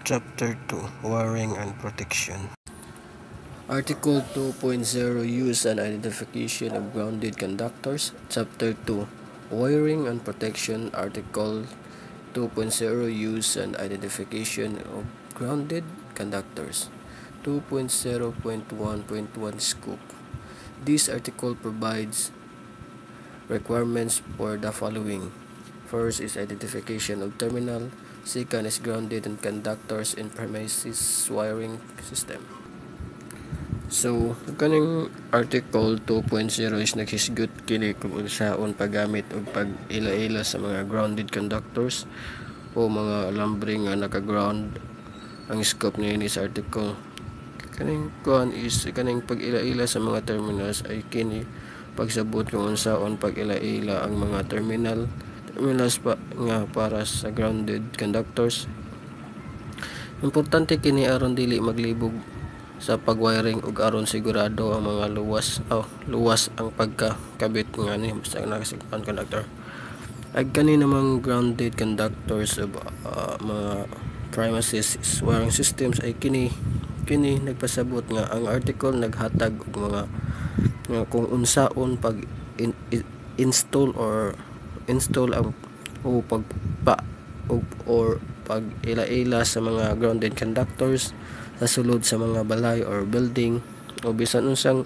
Chapter 2 Wiring and Protection. Article 2.0 Use and Identification of Grounded Conductors. Chapter 2 Wiring and Protection. Article 2.0 Use and Identification of Grounded Conductors. 2.0.1.1 Scope. This article provides requirements for the following. First is identification of terminal. Second is grounded and conductors in premises wiring system. So, kaning article 2.0 is naghisgot kini kung unsaon paggamit og pag-ila-ila sa mga grounded conductors o mga alambre nga naka-ground. Ang scope niini sa article kaning kuan is kaning pag-ila-ila sa mga terminals ay kini pagsabot kung unsaon pag-ila-ila ang mga terminals pa nga para sa grounded conductors. Importante kini aron dili maglibog sa pagwiring ug aron sigurado ang mga luwas ang pagkakabit nga ni basta nakasigpan conductor. Ag kani namang grounded conductors of mga premises wiring systems ay kini nagpasabot nga ang article naghatag og mga kung unsaon pag install ang pag-ila-ila sa mga grounded conductors sa sulod sa mga balay or building o bisan unsang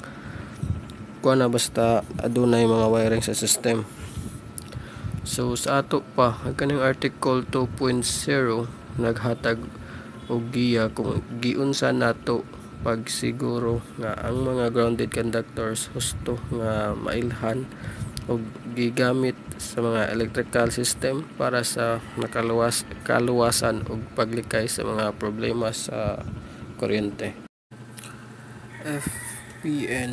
kuan na basta adunay mga wiring sa system. So sa ato pa kaning article 2.0 naghatag og giya kung giunsa nato pagsiguro nga ang mga grounded conductors husto nga mailhan og gigamit sa mga electrical system para sa kaluwasan og paglikay sa mga problema sa kuryente. FPN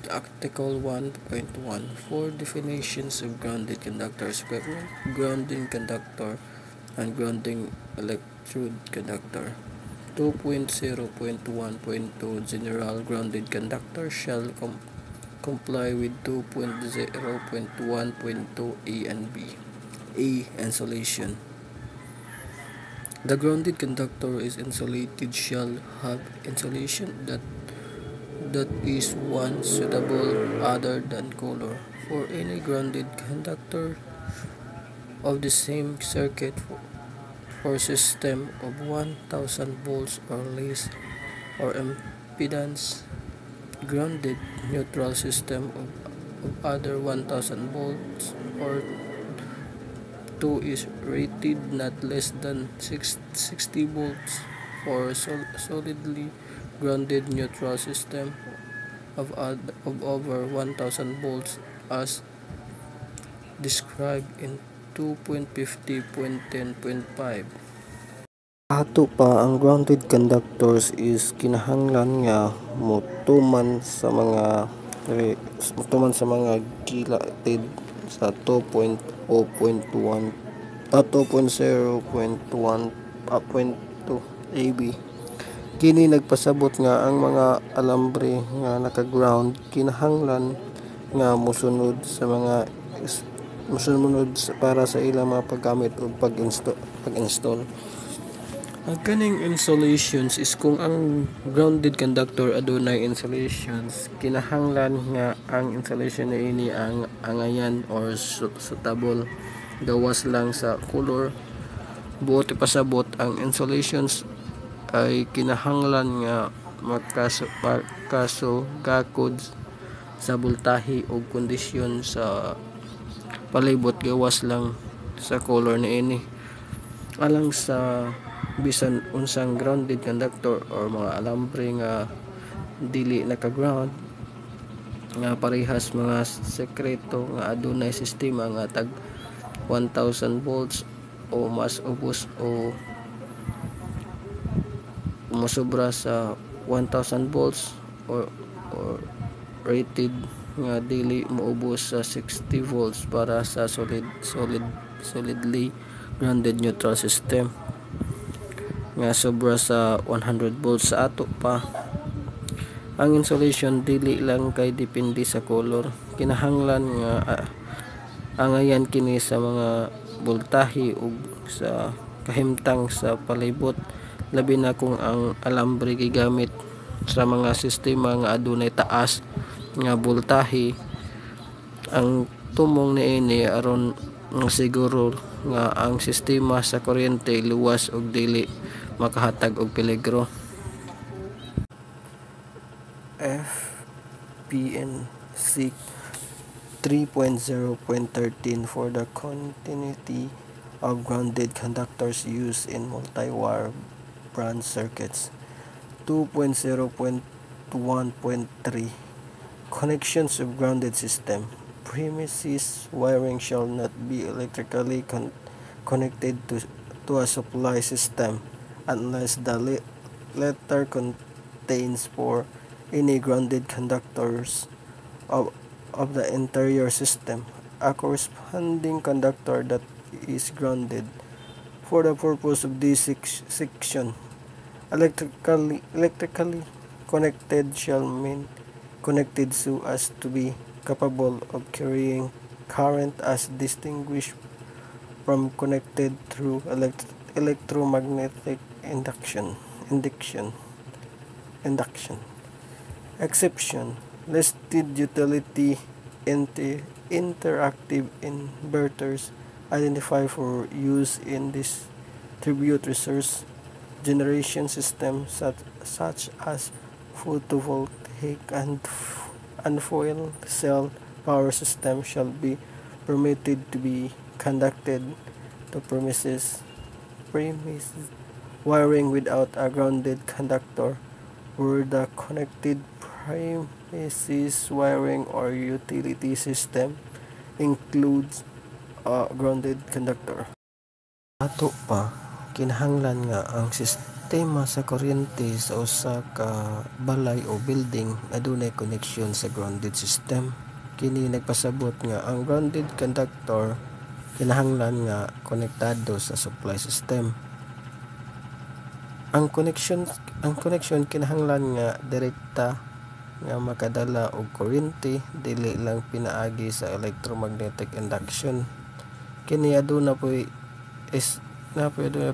Article 1.1 for definitions of grounded conductors equipment, grounding conductor and grounding electrode conductor. 2.0.1.2 General grounded conductor shall comply with 2.0.1.2 A and B. A. Insulation. The grounded conductor is insulated shall have insulation that is one suitable other than color for any grounded conductor of the same circuit for system of 1000 volts or less or impedance. Grounded neutral system of other 1000 volts or 2 is rated not less than 60 volts for solidly grounded neutral system of over 1000 volts as described in 2.50.10.5. Ato pa ang grounded conductors is kinahanglan nga mutuman sa mga gilatid sa 2.0.1 AB. Kini nagpasabot nga ang mga alambre nga naka-ground kinahanglan nga musunod para sa ilang mga paggamit o pag-install. Ang kaning insulations is kung ang grounded conductor adunay insulations, kinahanglan nga ang insulation niini ang angayan or suitable gawas lang sa color. Buot ipasabot ang insulations ay kinahanglan nga makasugakod sa voltahe o kondisyon sa palibot gawas lang sa color niini. Alang sa bisan unsang grounded conductor or mga alambre nga dili naka-ground nga parehas mga sekreto nga adunay sistema nga tag 1000 volts o mas ubos o musobra sa 1000 volts or rated nga dili moubos sa 60 volts para sa solidly grounded neutral system nga sobra sa 100 volts. Sa ato pa ang insulation dili lang kay depende sa color, kinahanglan nga angayan kini sa mga voltahe ug sa kahimtang sa palibot labi na kung ang alambre gigamit sa mga sistema nga adunay taas nga boltahe. Ang tumong niini aron siguro nga ang sistema sa kuryente luwas ug dili makahatag og peligro. FPNC 3.0.13 for the continuity of grounded conductors used in multi-wire branch circuits. 2.0.1.3 Connections of grounded system. Premises wiring shall not be electrically connected to a supply system unless the letter contains for any grounded conductors of the interior system a corresponding conductor that is grounded. For the purpose of this section, electrically connected shall mean connected so as to be capable of carrying current as distinguished from connected through electromagnetic induction. Exception: listed utility interactive inverters identified for use in distributed resource generation systems such as photovoltaic and fuel cell power system shall be permitted to be conducted to premises wiring without a grounded conductor where the connected premises wiring or utility system includes a grounded conductor. Ato pa, kinahanglan nga ang sistema sa kuryente sa usa ka balay o building adunay koneksyon sa grounded system. Kini nagpasabot nga ang grounded conductor kinahanglan nga konektado sa supply system. Ang connection kinahanglan nga direkta nga makadala og kuryente dili lang pinaagi sa electromagnetic induction. Kini aduna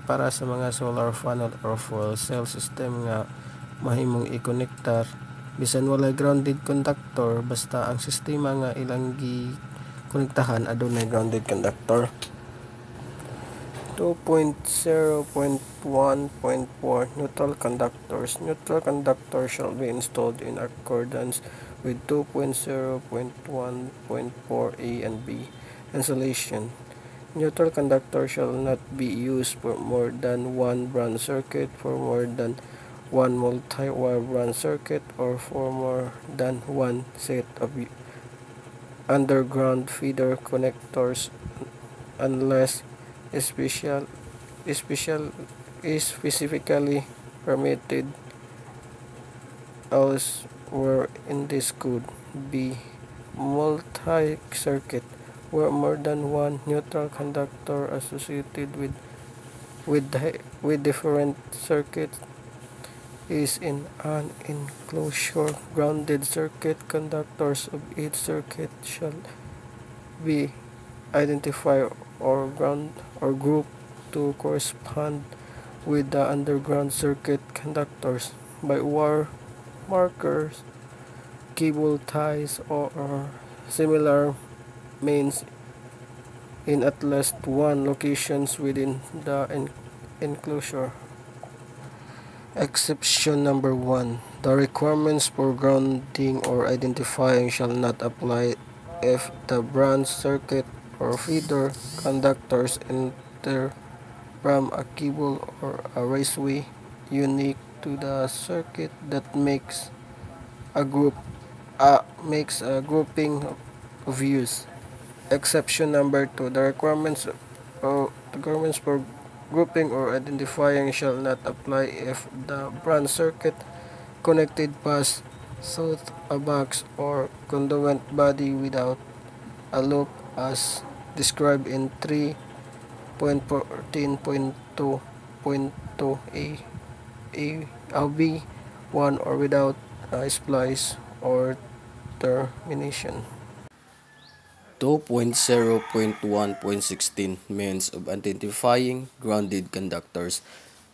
para sa mga solar panel or fuel cell system nga mahimong i-konektar bisan walay grounded conductor basta ang sistema nga ilang gi-konektahan adunay grounded conductor. 2.0.1.4 Neutral conductors. Neutral conductors shall be installed in accordance with 2.0.1.4a and b. Installation. Neutral conductor shall not be used for more than one branch circuit, for more than one multi-wire branch circuit, or for more than one set of underground feeder connectors unless specifically permitted elsewhere in this code. B. Multi-circuit, where more than one neutral conductor associated with different circuits is in an enclosure. Grounded circuit conductors of each circuit shall be identified or grouped to correspond with the underground circuit conductors by wire markers, cable ties, or similar means in at least one locations within the enclosure. Exception number 1. The requirements for grounding or identifying shall not apply if the branch circuit or feeder conductors enter from a cable or a raceway unique to the circuit that makes a grouping of use. Exception number 2. The requirements for grouping or identifying shall not apply if the branch circuit connected past through a box or conduit body without a loop as described in 3.14.2.2a B1 or without a splice or termination. 2.0.1.16 Means of identifying grounded conductors.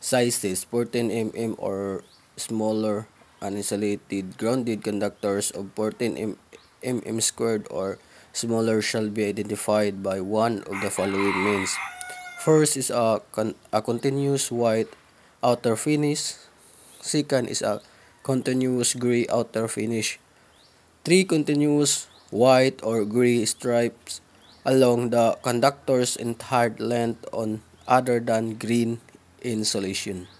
Sizes 14 mm or smaller, uninsulated grounded conductors of 14 mm squared or smaller shall be identified by one of the following means. First is a continuous white outer finish. Second is a continuous gray outer finish. 3 continuous white or gray stripes along the conductor's entire length on other than green insulation.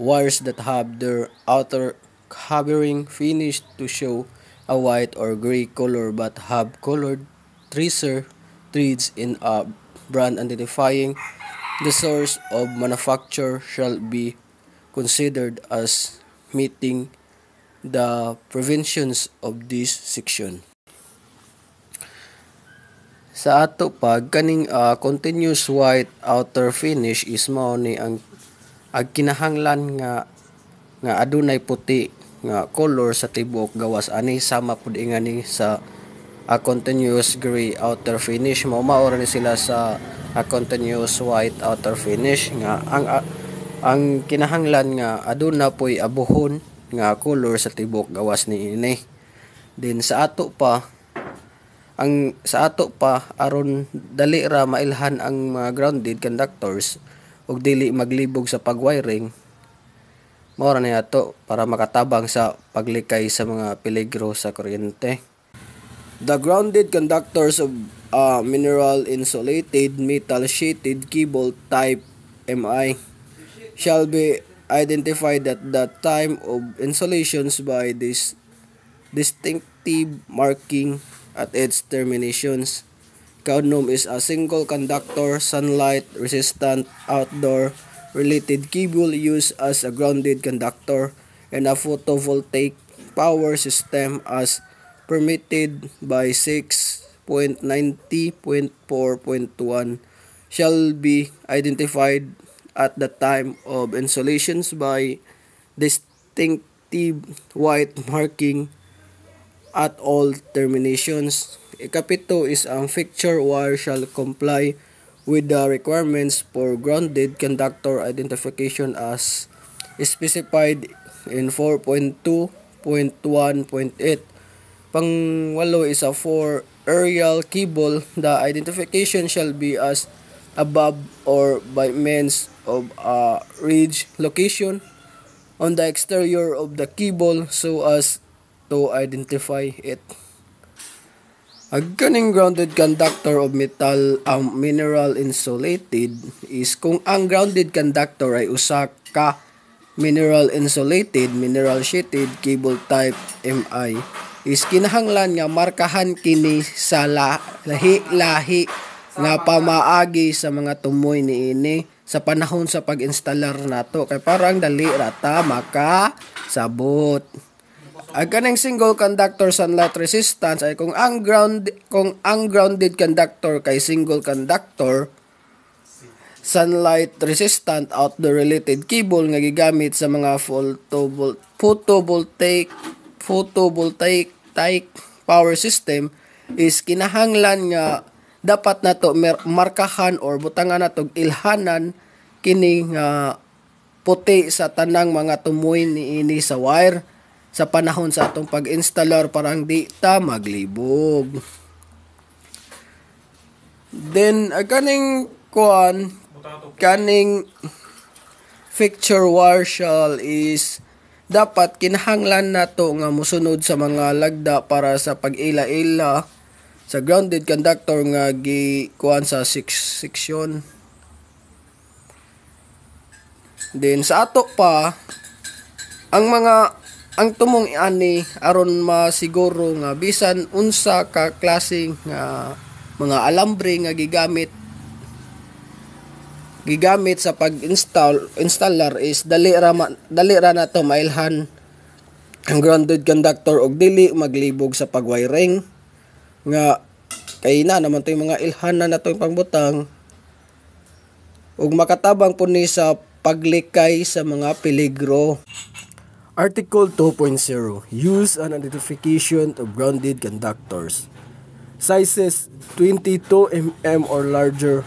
Wires that have their outer covering finished to show a white or gray color but have colored tracer threads in a brand identifying the source of manufacture shall be considered as meeting the provisions of this section. Sa ato pag kaning continuous white outer finish is mao ni ang kinahanglan nga adunay puti nga color sa tibok gawas ani sama pud ingani sa continuous gray outer finish. Mao ni sila sa continuous white outer finish nga ang kinahanglan nga aduna poy abuhon nga color sa tibok gawas ni ini. Then sa ato pa aron dali ra mailhan ang mga grounded conductors ug dili maglibog sa pagwiring, mao ra ni ato para makatabang sa paglikay sa mga peligro sa kuryente. The grounded conductors of mineral insulated metal sheeted cable type MI shall be identified at the time of installations by this distinctive marking at its terminations. Cadmium is a single conductor, sunlight resistant outdoor related cable used as a grounded conductor in a photovoltaic power system as permitted by 6.90.4.1 shall be identified at the time of installations by distinctive white marking at all terminations. Ikapito is ang fixture wire shall comply with the requirements for grounded conductor identification as specified in 4.2.1.8. Pangwalo is a for aerial cable. The identification shall be as above or by means of a ridge location on the exterior of the cable so as to identify it. Ang kaning grounded conductor of metal mineral insulated is kung ang grounded conductor ay usa ka mineral insulated mineral sheeted cable type MI is kinahanglan nga markahan kini sa lahi-lahi nga pamaagi sa mga tumoy niini sa panahon sa pag-installer nato kay parang dali rata makasabot. Ang kanang single conductor sunlight resistance ay kung ang grounded conductor kay single conductor sunlight resistant outdoor related cable nga gigamit sa mga photovoltaic power system is kinahanglan nga dapat nato markahan or butangan nato ilhanan kini nga puti sa tanang mga tumoy niini sa wire sa panahon sa atong pag-installer parang di ta maglibog. Then kaning fixture wire shall is dapat kinahanglan nato nga mosunod sa mga lagda para sa pag-ila-ila sa grounded conductor nga gikuan sa section. Then sa ato pa ang tumong ani aron masiguro nga bisan unsa ka klaseng nga mga alambre nga gigamit sa installer is dali ra nato mailhan ang grounded conductor og dili maglibog sa pagwiring nga kay na naman toy mga ilhanan nato pangbutang ug makatabang po ni sa paglikay sa mga peligro. Article 2.0 Use and identification of grounded conductors. Sizes 22 mm or larger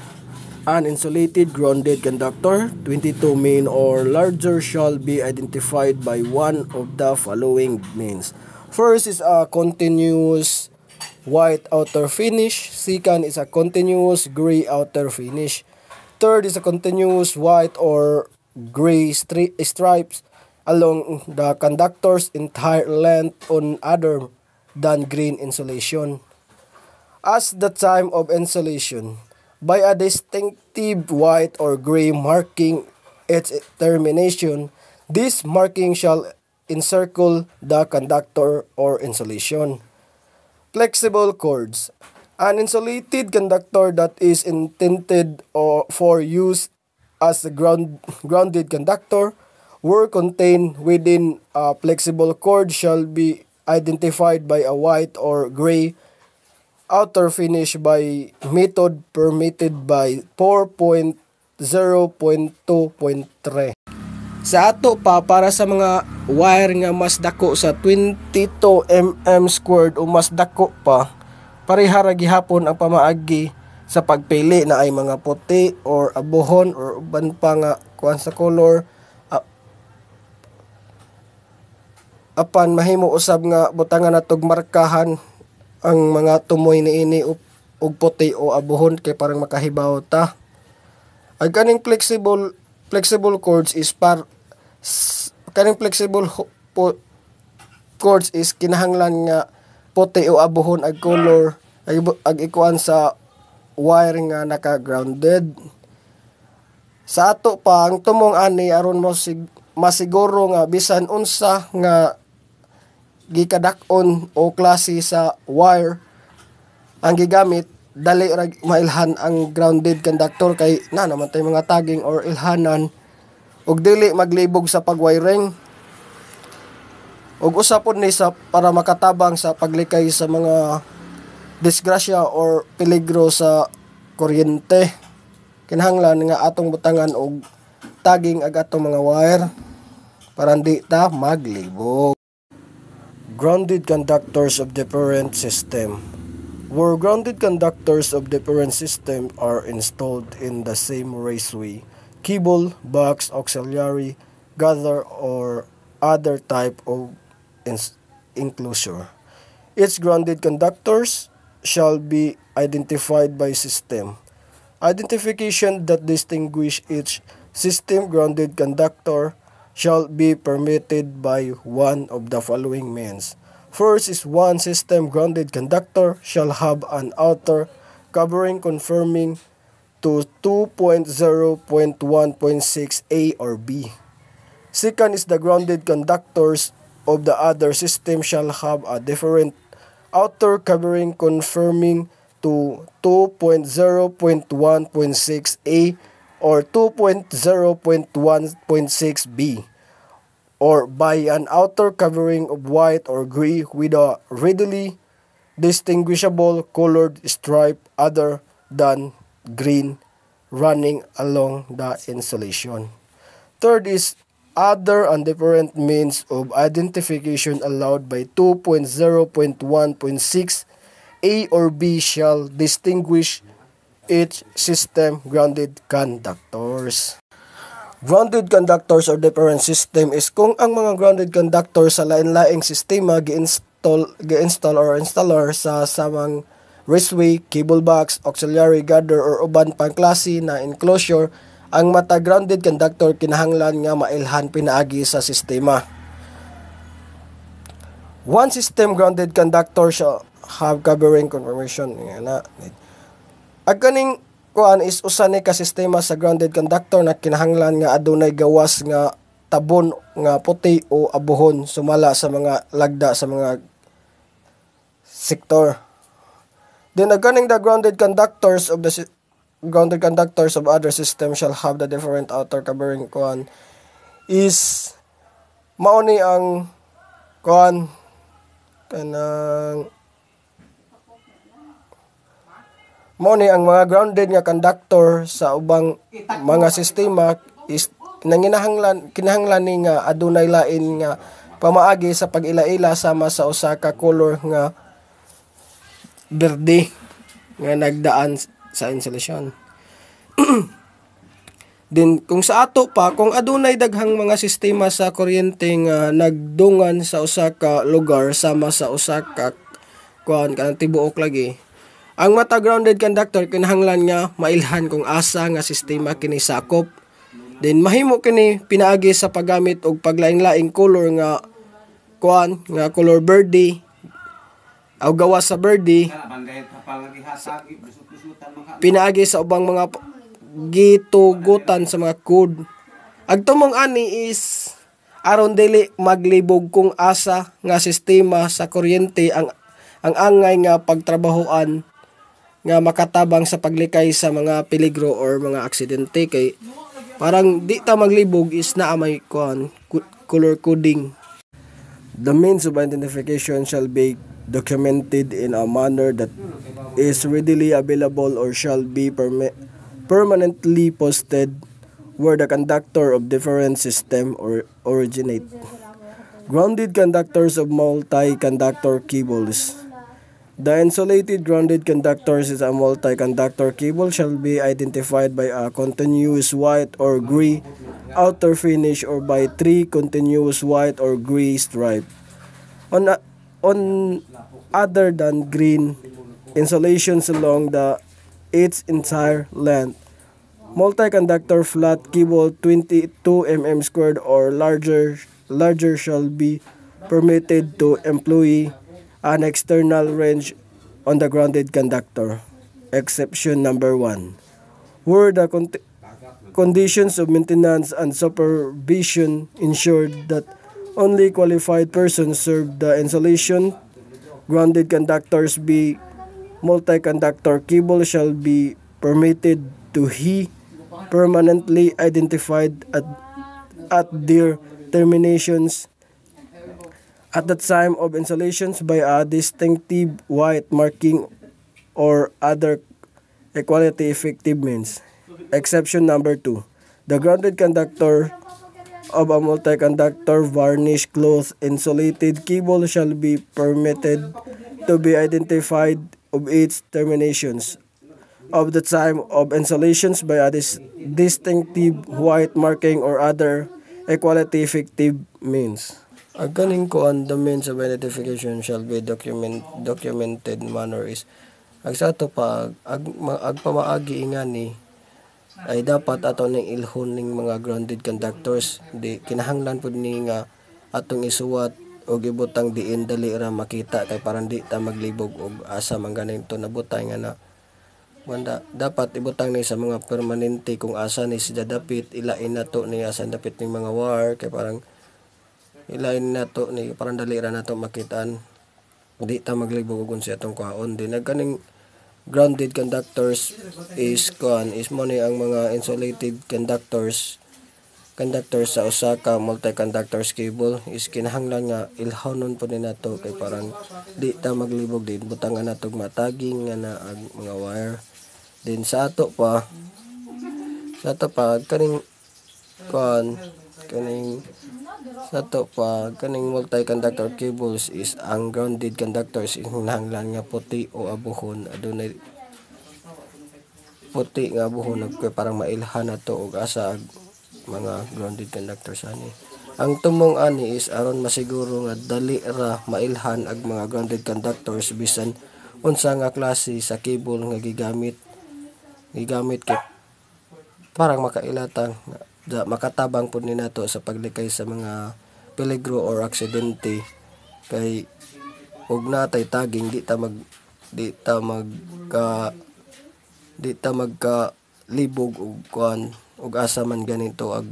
An insulated grounded conductor, 22 main or larger, shall be identified by one of the following means. First is a continuous white outer finish. Second is a continuous gray outer finish. Third is a continuous white or gray stripes along the conductor's entire length on other than green insulation. As the time of insulation, by a distinctive white or gray marking its termination, this marking shall encircle the conductor or insulation. Flexible cords. An insulated conductor that is intended for use as a grounded conductor were contained within a flexible cord shall be identified by a white or gray outer finish by method permitted by 4.0.2.3. Sa ato pa, para sa mga wire nga mas dako sa 22 mm squared o mas dako pa, parehara gihapon ang pamaagi sa pagpili na ay mga puti or abuhon or uban pa nga kuan sa color. Apan mahimo usab nga butangan natog markahan ang mga tumoy niini og puti o abuhon kay parang makahibaw ta. Ang kaning flexible cords is cords is kinahanglan nga puti o abuhon ag color ag ikuan sa wire nga naka-grounded. Sa ato pa ang tumong ani aron mo masiguro nga bisan unsa nga gikadak-on o klase sa wire ang gigamit, dali ra mailhan ang grounded conductor kay na naman tay mga tagging or ilhanan ug dili maglibog sa pagwiring. Ug usapon ni sa para makatabang sa paglikay sa mga disgrasya or peligro sa kuryente, kinahanglan nga atong butangan og tagging ag atong mga wire para hindi ta maglibog. Grounded conductors of different system. Where grounded conductors of different system are installed in the same raceway, cable, box, auxiliary, gather, or other type of enclosure, each grounded conductors shall be identified by system. Identification that distinguish each system grounded conductor shall be permitted by one of the following means. First is one system grounded conductor shall have an outer covering conforming to 2.0.1.6 A or B. Second is the grounded conductors of the other system shall have a different outer covering conforming to 2.0.1.6 A or 2.0.1.6 B, or by an outer covering of white or gray with a readily distinguishable colored stripe other than green running along the insulation. Third is other and different means of identification allowed by 2.0.1.6 A or B shall distinguish each system grounded conductors. Grounded conductors or different system is kung ang mga grounded conductors sa lain-laing sistema gi-install or installer sa samang raceway, cable box, auxiliary, gather, or uban pang klase na enclosure, ang mata grounded conductor kinahanglan nga mailhan pinaagi sa sistema. One system grounded conductor shall have covering confirmation. Ang kaning kuan is usa ni ka sistema sa grounded conductor na kinahanglan nga adunay gawas nga tabon nga puti o abuhon sumala sa mga lagda sa mga sektor. Then ang kaning the grounded conductors of other system shall have the different outer covering kuan is mao ni ang kuan kanang mo ni ang mga grounded nga conductor sa ubang mga sistema is kinahanglan ni nga adunay lain nga pamaagi sa pag-ila-ila sama sa usa ka color nga berde nga nagdaan sa insulation. Din kung sa ato pa, kung adunay daghang mga sistema sa kuryente nga nagdungan sa usa ka lugar sama sa usa ka kuan kanang tibuok lagi, ang mata grounded conductor kinahanglan nga mailhan kung asa nga sistema kini sakop. Then mahimo kini pinaagi sa paggamit og paglaing-laing color nga kuan nga color birdie o gawas sa birdie, pinaagi sa ubang mga gitugutan sa mga code. Agtumong ani is aron dili maglibog kung asa nga sistema sa kuryente ang angay nga pagtrabahoan nga makatabang sa paglikay sa mga peligro or mga aksidente, kay parang di ta maglibog is naa may color coding. The means of identification shall be documented in a manner that is readily available or shall be permanently posted where the conductor of different system or originate. Grounded conductors of multi-conductor cables. The insulated grounded conductors is a multi-conductor cable shall be identified by a continuous white or gray outer finish or by 3 continuous white or gray stripe on other than green insulations along its entire length. Multi-conductor flat cable 22 mm squared or larger shall be permitted to employ an external range on the grounded conductor. Exception number 1. Where the conditions of maintenance and supervision ensured that only qualified persons serve the installation, grounded conductors be multi-conductor cable shall be permitted to be permanently identified at their terminations at the time of installations by a distinctive white marking or other equality effective means. Exception number 2. The grounded conductor of a multi-conductor varnish cloth insulated cable shall be permitted to be identified of its terminations of the time of installations by a distinctive white marking or other equality effective means. Ang kaning kuan, the means of identification shall be documented manner is ang sa ato pa agpamaagi ingani ay dapat ato ning ilhon ning mga grounded conductors. Di kinahanglan pud ni nga atong isuwat o gibutang diin dali ra makita kay parang di ta maglibog og asa man ganing to nabutay nga na wanda dapat ibutang ni sa mga permanente kung asa ni sida dapit ilain nato ni asa dapit ning mga wire kay parang ilain nato ni parang dali ra nato makitaan di ta maglibog og unsa atong kwaon. Din nagkaning grounded conductors is mo ni ang mga insulated conductors sa usa ka multi-conductors cable is kinahanglan nga ilhawnon po ni nato kay parang di ta maglibog din butangan natog mataging nga na ang mga wire. Din sa ato pa kaning kaning multi-conductor cables is ang grounded conductors kinahanglan nga puti o abuhon, adunay puti nga abuhon kay parang mailhan nato og asa mga grounded conductors ani. Ang tumong ani is aron masiguro nga dali ra mailhan ang mga grounded conductors bisan unsa nga klase sa cable nga gigamit kay parang makailatang makatabang pud ni nato sa paglikay sa mga peligro or aksidente kay ug natay taging di ta magka libog og kuan ug asa man ganito ag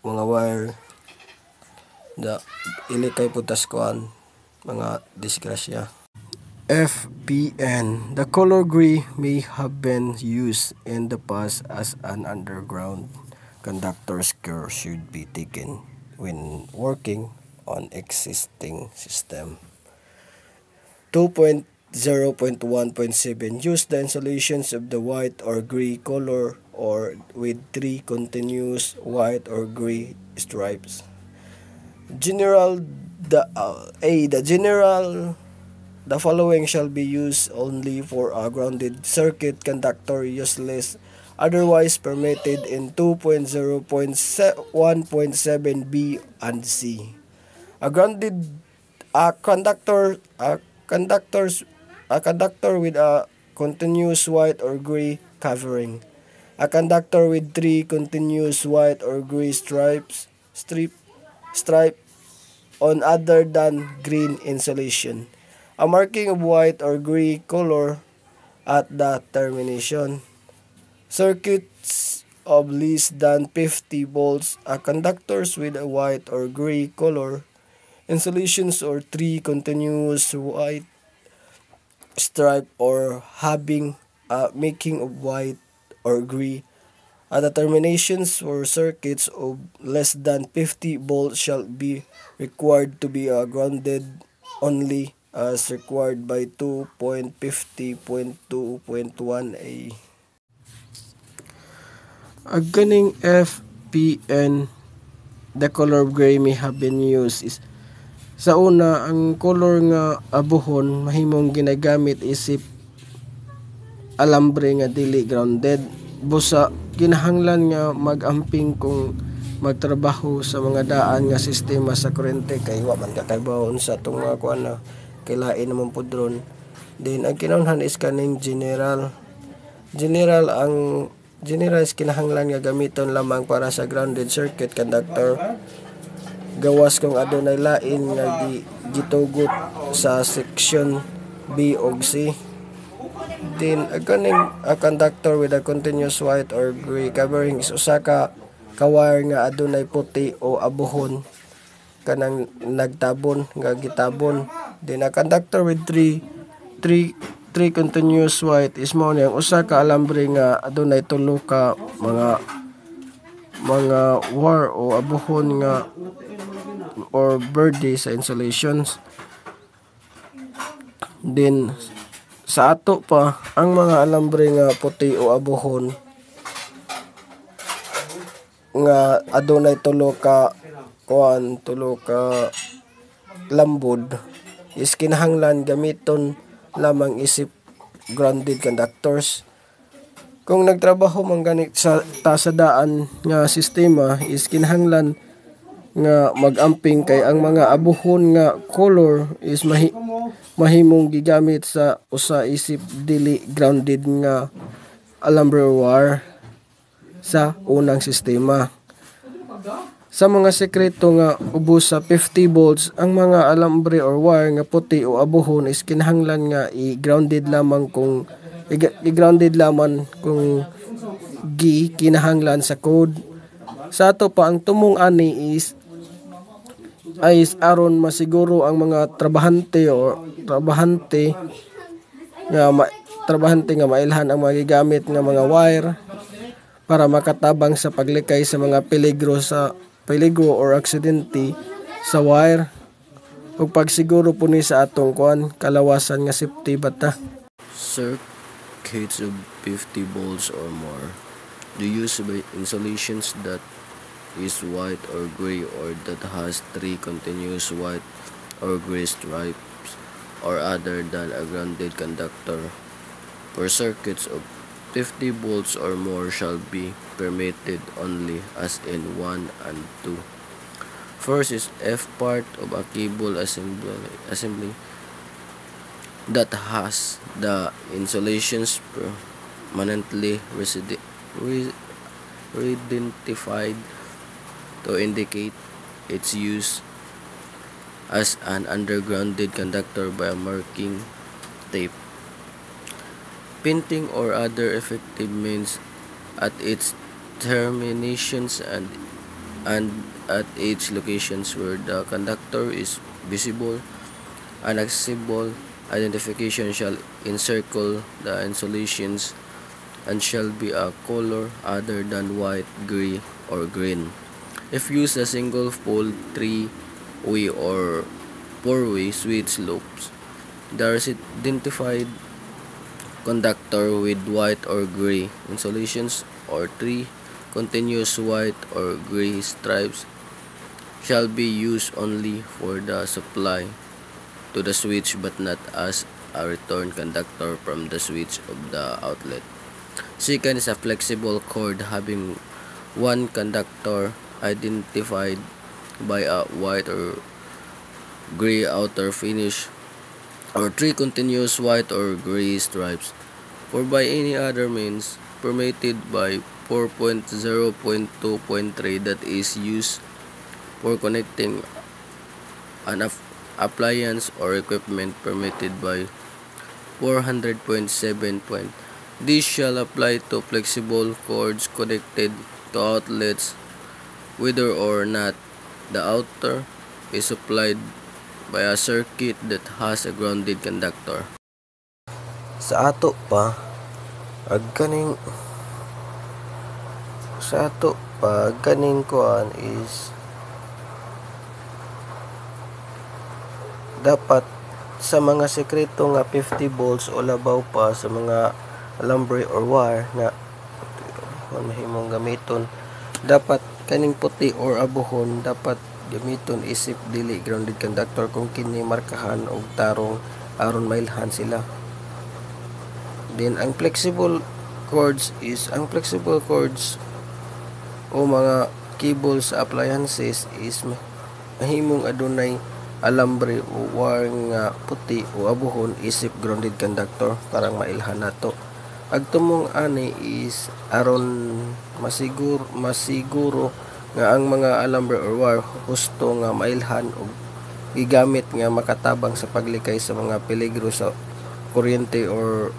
mga wire da ilikay putas kuan mga disgrasya. FPN. The color gray may have been used in the past as an underground conductor's care should be taken when working on existing system. 2.0.1.7 Use the insulations of the white or gray color or with 3 continuous white or gray stripes. The following shall be used only for a grounded circuit conductor, useless otherwise permitted in 2.0.1.7b and c. A grounded conductor with a continuous white or gray covering. A conductor with 3 continuous white or gray stripe on other than green insulation. A marking of white or gray color at the termination. Circuits of less than 50 volts. A conductors with a white or gray color insulations or 3 continuous white stripe or having a making of white or gray. At the terminations for circuits of less than 50 volts shall be required to be grounded only as required by 2.50.2.1a. Aganing FPN, the color of gray may have been used is sa una, ang color nga abuhon mahimong ginagamit isip alambre nga dili grounded. Busa kinahanglan nga magamping kung magtrabaho sa mga daan nga sistema sa kuryente kay wa man kakabawon sa itong mga kuan na kailain naman po drone. Then ang kinahanglan is kaning general is kinahanglan nga gamiton lamang para sa grounded circuit conductor gawas kung adunay lain nga gitugot sa section B ug C. Then a conductor with a continuous white or gray covering is usa ka wire nga adunay puti o abuhon kanang nagtabon nga gitabon. Then a conductor with three continuous white is mao ni ang usa ka alambre nga adunay tulo ka mga wire o abuhon nga or berde sa insulations. Then sa ato pa ang mga alambre nga puti o abuhon nga adunay tulo ka lambod is kinahanglan gamiton lamang isip grounded conductors. Kung nagtrabaho man ganit sa daan nga sistema is kinahanglan nga magamping kay ang mga abuhon nga color is mahimong gigamit sa usa isip dili grounded nga alambre wire sa unang sistema. Sa mga sekreto nga ubos sa 50 volts ang mga alambre or wire nga puti o abuhon is kinahanglan nga i-grounded lamang kung kinahanglan sa code. Sa ato pa ang tumong ani is aron masiguro ang mga trabahante nga mailhan ang mga gigamit nga mga wire para makatabang sa paglikay sa mga peligro or aksidente sa wire ug pagsiguro po ni sa atong kalawasan nga safety bata. Circuits of 50 volts or more do use by insulations that is white or gray or that has 3 continuous white or gray stripes or other than a grounded conductor. For circuits of 50 volts or more shall be permitted only as in 1 and 2. First is F part of a cable assembly that has the insulations permanently identified to indicate its use as an undergrounded conductor by a marking tape, painting or other effective means at its terminations and at its locations where the conductor is visible. An accessible identification shall encircle the insulations and shall be a color other than white, gray, or green. If used as single pole, 3-way or 4-way switch loops, there is identified conductor with white or gray insulations or 3 continuous white or gray stripes shall be used only for the supply to the switch but not as a return conductor from the switch of the outlet. Second is a flexible cord having one conductor identified by a white or gray outer finish or three continuous white or gray stripes, or by any other means permitted by 4.0.2.3 that is used for connecting an appliance or equipment permitted by 400.7. This shall apply to flexible cords connected to outlets whether or not the outer is supplied by a circuit that has a grounded conductor. Sa ato pa ganing kuan is dapat sa mga sekreto nga 50 volts o labaw pa sa mga alambre or wire nga mahimong gamiton, dapat kaning puti or abuhon dapat gamiton isip dili grounded conductor kung kini markahan og tarong aron mailhan sila. Then ang flexible cords o mga cable sa appliances is mahimong adunay alambre o wire nga puti o abuhon isip grounded conductor para mailhan nato. Agtumong ani is aron masiguro nga ang mga alambre or wire husto nga mailhan og gigamit nga makatabang sa paglikay sa mga peligro sa kuryente or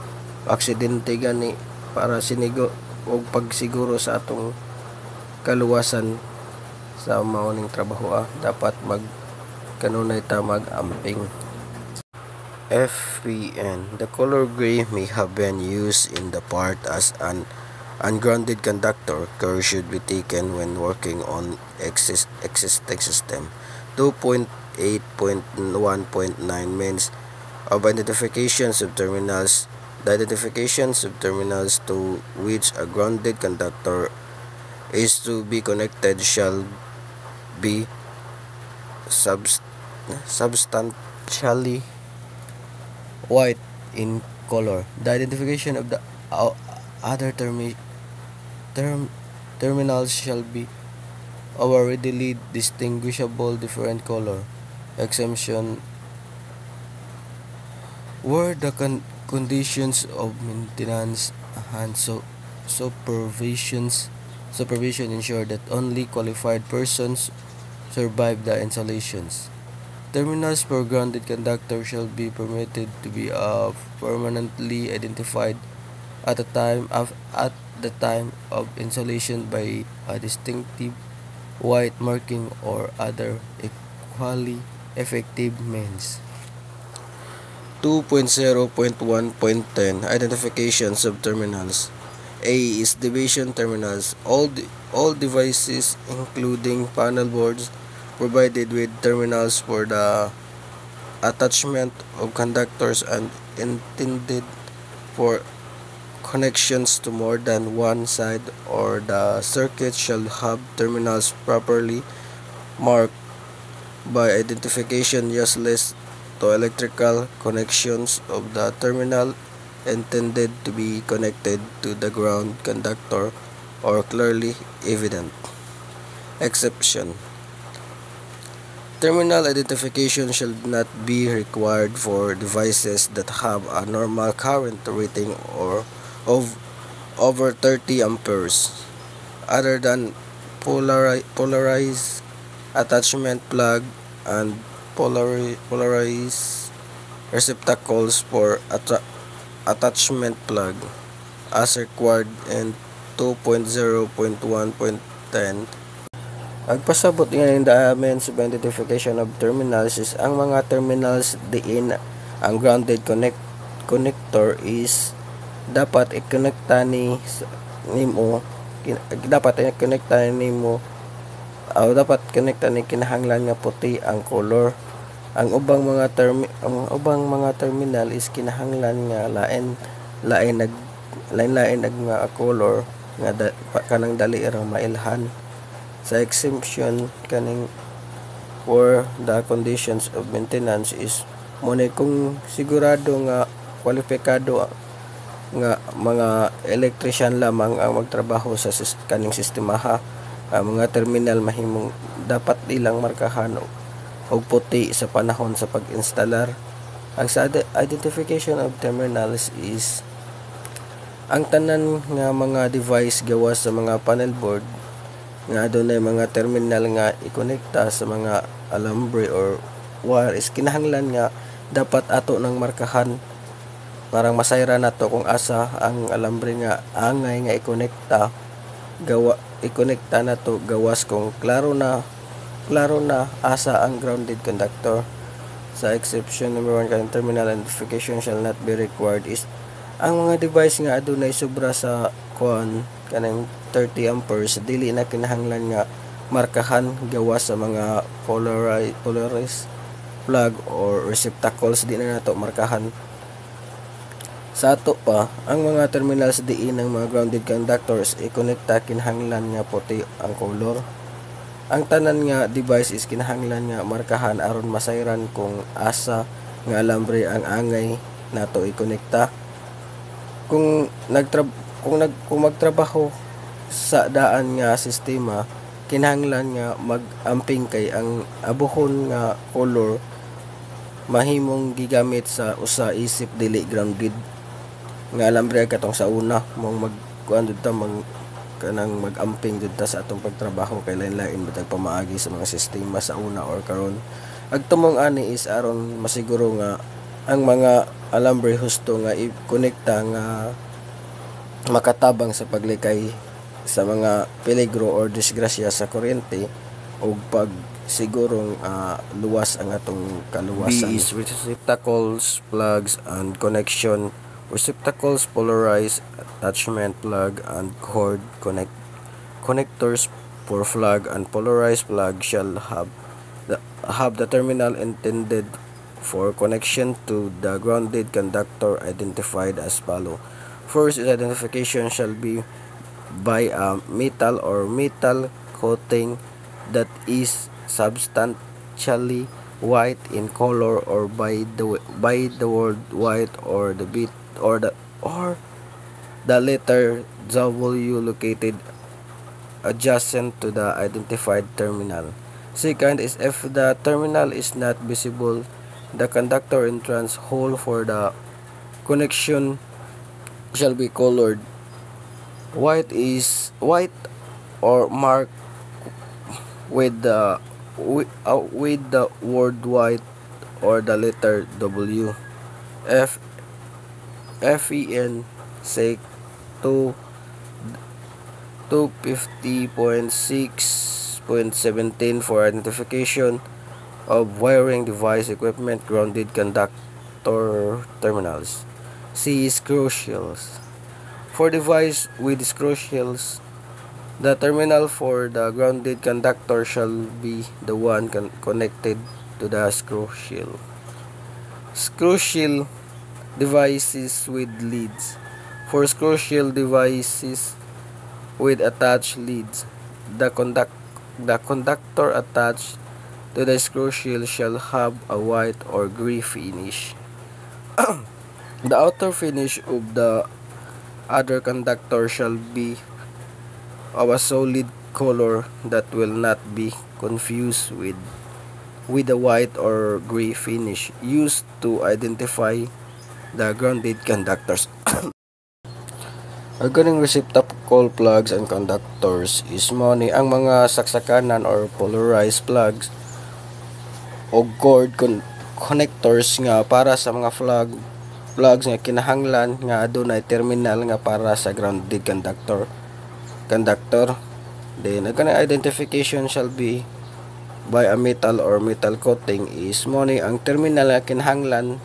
aksidente gani para sinigo og pagsiguro sa atong kaluwasan sa maoning trabaho. Dapat kanunay ta mag-amping. FPN. The color gray may have been used in the part as an ungrounded conductor. Care should be taken when working on existing system. 2.8.1.9 means of identifications of terminals. The identifications of terminals to which a grounded conductor is to be connected shall be substantially white in color. The identification of the other terminals shall be of a readily distinguishable different color. Exemption: where the conditions of maintenance and supervision ensure that only qualified persons survive the installations. Terminals for grounded conductor shall be permitted to be permanently identified at the time of installation by a distinctive white marking or other equally effective means. 2.0.1.10 Identifications of terminals. A is division terminals. All devices, including panel boards, provided with terminals for the attachment of conductors and intended for connections to more than one side or the circuit shall have terminals properly marked by identification useless to electrical connections of the terminal intended to be connected to the ground conductor or clearly evident. Exception: terminal identification shall not be required for devices that have a normal current rating of over 30 amperes, other than polarized attachment plug and polarized receptacles for attachment plug, as required in 2.0.1.10. Agpasabot nga yung elements of identification of terminals is ang mga terminals diin ang grounded connector is dapat i-connecta ni kinahanglan nga puti ang color. Ang ubang mga terminal is kinahanglan nga lain nga color nga kanang dali ra mailhan. Sa exemption kaning where the conditions of maintenance is muna kung sigurado nga nga mga electrician lamang ang magtrabaho sa kaning sistema ha. Ang mga terminal mahimong dapat ilang markahan og puti sa panahon sa pag-instalar. Ang sa identification of terminals is ang tanan nga mga device gawas sa mga panel board nga adunay mga terminal nga ikonekta sa mga alambre or wire is kinahanglan nga dapat ato nang markahan parang masayra nato kung asa ang alambre nga angay nga ikonekta nato gawas kung klaro na asa ang grounded conductor. Sa exception number 1 kanang terminal identification shall not be required is ang mga device nga adunay sobra sa kanang 30 amperes dili na kinahanglan nga markahan gawas sa mga polarized plug or receptacles di na nato markahan. Sa ato pa, ang mga terminals diin ng mga grounded conductors ikonekta kinahanglan nga puti ang color. Ang tanan nga device is kinahanglan nga markahan aron masayran kung asa nga alambre ang angay nato ikonekta. Kung magtrabaho sa daan nga sistema, kinahanglan nga mag-amping kay ang abuhon nga color mahimong gigamit sa usa isip dili grounded nga alambre katong sa una mong kanang mag-amping dud ta sa atong pagtrabaho kay lain-lain bitag pamaagi sa mga sistema sa una or karon. Agtumong ani is aron masiguro nga ang mga alambre husto nga i-konekta nga makatabang sa paglikay sa mga peligro or disgrasya sa kuryente o pag sigurong luwas ang atong kaluwasan. B is receptacles, plugs, and connection. Receptacles, polarized attachment plug, and cord connectors for plug and polarized plug shall have the terminal intended for connection to the grounded conductor identified as follow. First, identification shall be by a metal or metal coating that is substantially white in color or by the word white or the letter W located adjacent to the identified terminal. Second is if the terminal is not visible, the conductor entrance hole for the connection shall be colored. White or marked with the word white or the letter W. FEN SEC 250.6.17 for identification of wiring device equipment grounded conductor terminals. C is screw shields. For device with screw shields, the terminal for the grounded conductor shall be the one connected to the screw shield. Screw shield devices with leads. For screw shield devices with attached leads, the conductor attached to the screw shield shall have a white or gray finish. The outer finish of the other conductor shall be of a solid color that will not be confused with the white or gray finish used to identify the grounded conductors. Regarding receptacle plugs and conductors is money ang mga saksakanan or polarized plugs o cord connectors nga para sa mga plugs nga kinahanglan nga adunay terminal nga para sa grounded conductor. Then ang identification shall be by a metal or metal coating is money ang terminal nga kinahanglan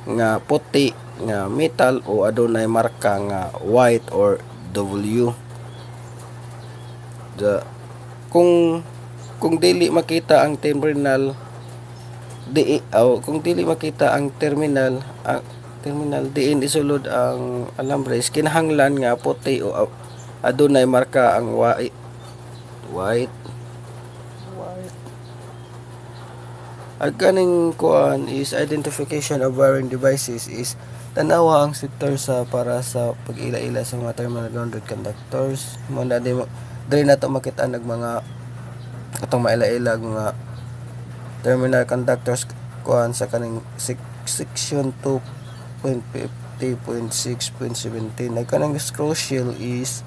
nga puti nga metal o adunay marka nga white or W. Kung dili makita ang terminal diin isulod ang alambre kinahanglan nga puti o adunay marka ang white Ang kaning kuan is identification of wiring devices is tanawa ang sector sa para sa pag-ila-ila sa mga terminal grounded conductors. Mo na di na to makita nag mga atong maila-ila mga terminal conductors kuan sa kaning section 2.50.6.17. Ang kanang screw shield is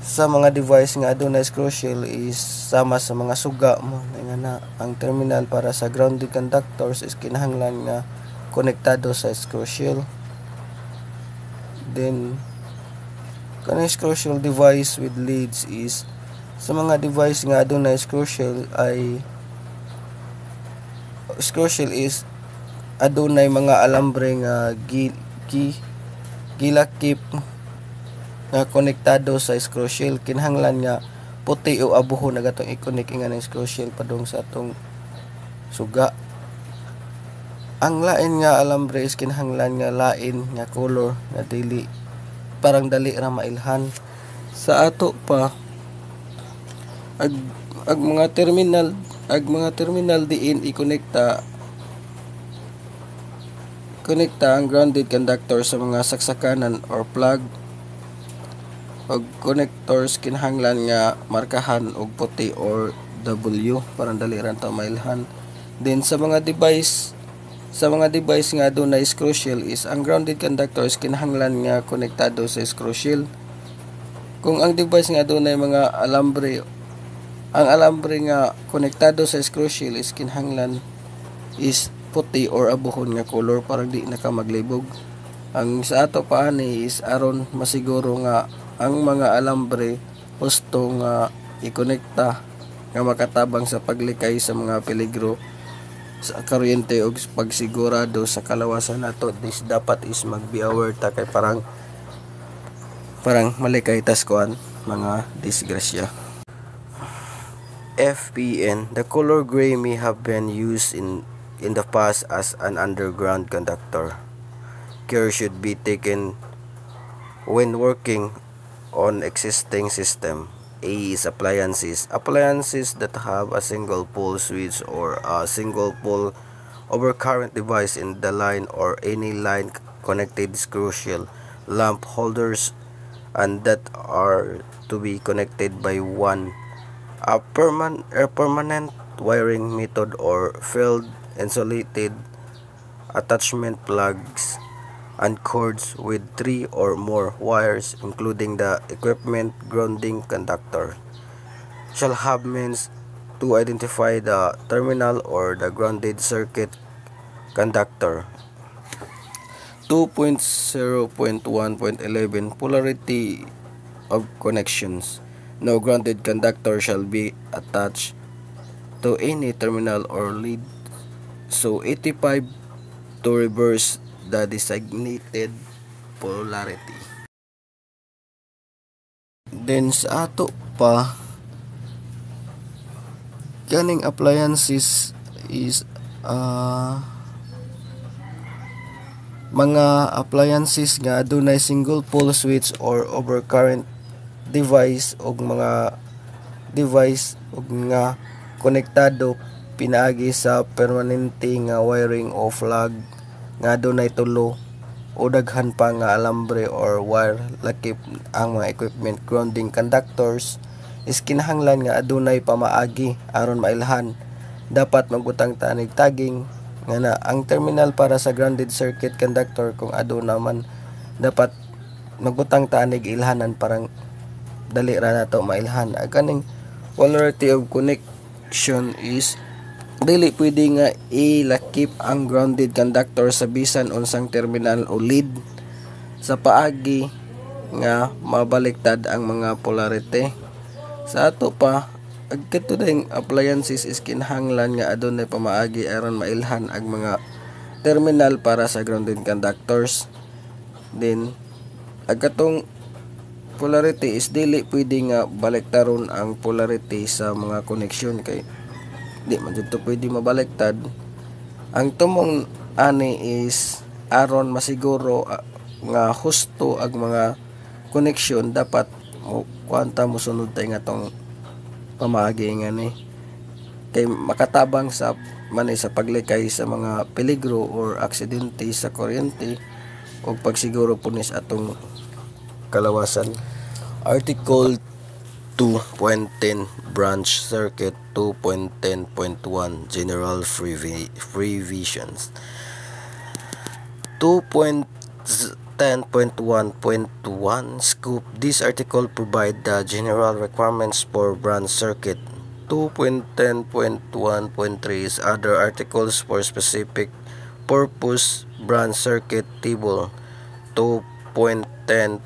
sa mga device nga adunay screw shield is sama sa mga suga mo nga na ang terminal para sa grounded conductors is kinahanglan nga konektado sa screw shield. Then kanang screw shield device with leads is sa mga device nga adunay screw shield is adunay mga alambre nga gilakip nga konektado sa screw shield. Kinahanglan nga puti o abuhon na gatong i-connect nga ng screw shield padung sa atong suga. Ang lain nga alambre is kinahanglan nga lain nga color nga dili parang dali ra mailhan. Sa ato pa ag mga terminal diin i-konekta ang grounded conductor sa mga saksakanan or plug og connectors kinahanglan nga markahan og puti or W parang dali ra ta mailhan. Then sa mga device nga adunay screw shield is ang grounded conductor is kinahanglan nga konektado sa screw shield. Kung ang device nga adunay mga alambre, ang alambre nga konektado sa screw shield is kinahanglan is puti or abuhon nga color parang di na ka maglibog. Ang sa ato pa ani is aron masiguro nga ang mga alambre husto nga ikonekta nga makatabang sa paglikay sa mga peligro sa kuryente o pagsigurado sa kalawasan nato. This dapat is mag-be aware ta kay parang malikay tas kuan mga disgrasya. FPN. The color gray may have been used in the past as an underground conductor. Care should be taken when working on existing system. A is appliances. Appliances that have a single pole switch or a single pole overcurrent device in the line or any line connected screw shield, lamp holders, and that are to be connected by a permanent wiring method or field insulated attachment plugs and cords with 3 or more wires including the equipment grounding conductor shall have means to identify the terminal or the grounded circuit conductor. 2.0.1.11 Polarity of connections. No grounded conductor shall be attached to any terminal or lead. So 85 to reverse the designated polarity. Then sa ato pa kaning appliances is mga appliances nga adunay single pole switch or overcurrent device og mga device og nga konektado pinaagi sa permanente nga wiring o plug nga adunay tulo o daghan pa nga alambre or wire lakip. Ang mga equipment grounding conductors is kinahanglan nga adunay pamaagi aron mailhan. Dapat magbutang tanig tagging nga na ang terminal para sa grounded circuit conductor kung aduna man dapat magbutang tanig ilhanan parang dali ra nato mailhan. Ang kaning polarity of connection is dili pwede nga ilakip ang grounded conductor sa bisan unsang terminal o lead sa paagi nga mabaliktad ang mga polarity. Sa ato pa agkatudang appliances is kinahanglan nga adunay pamaagi aron mailhan ang mga terminal para sa grounded conductors. Then agkatong polarity is dili pwede nga baliktaron ang polarity sa mga connection kay di man dito pwede mabaliktad. Ang tumong ani is aron masiguro nga husto ang mga connection dapat mo kwanta mo sunod tay nga tong pamaagi nga ni kay makatabang sa manay sa paglikay sa mga peligro or aksidente sa kuryente o pagsiguro punis atong kalawasan. Article 2.10 Branch Circuit 2.10.1 General Provisions 2.10.1.1 Scope. This article provide the general requirements for branch circuit. 2.10.1.3 is other articles for specific purpose branch circuit table. 2.10.1.3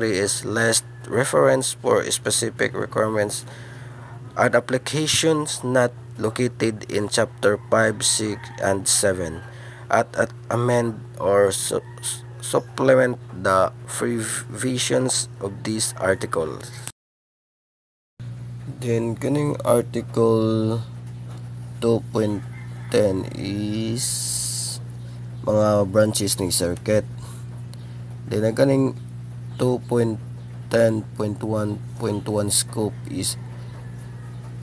is list reference for specific requirements and applications not located in chapter 5, 6, and 7 at amend or supplement the provisions of these articles. Then kaning article 2.10 is mga branches ng circuit. Then ang kaning 2.10.1.1 scope is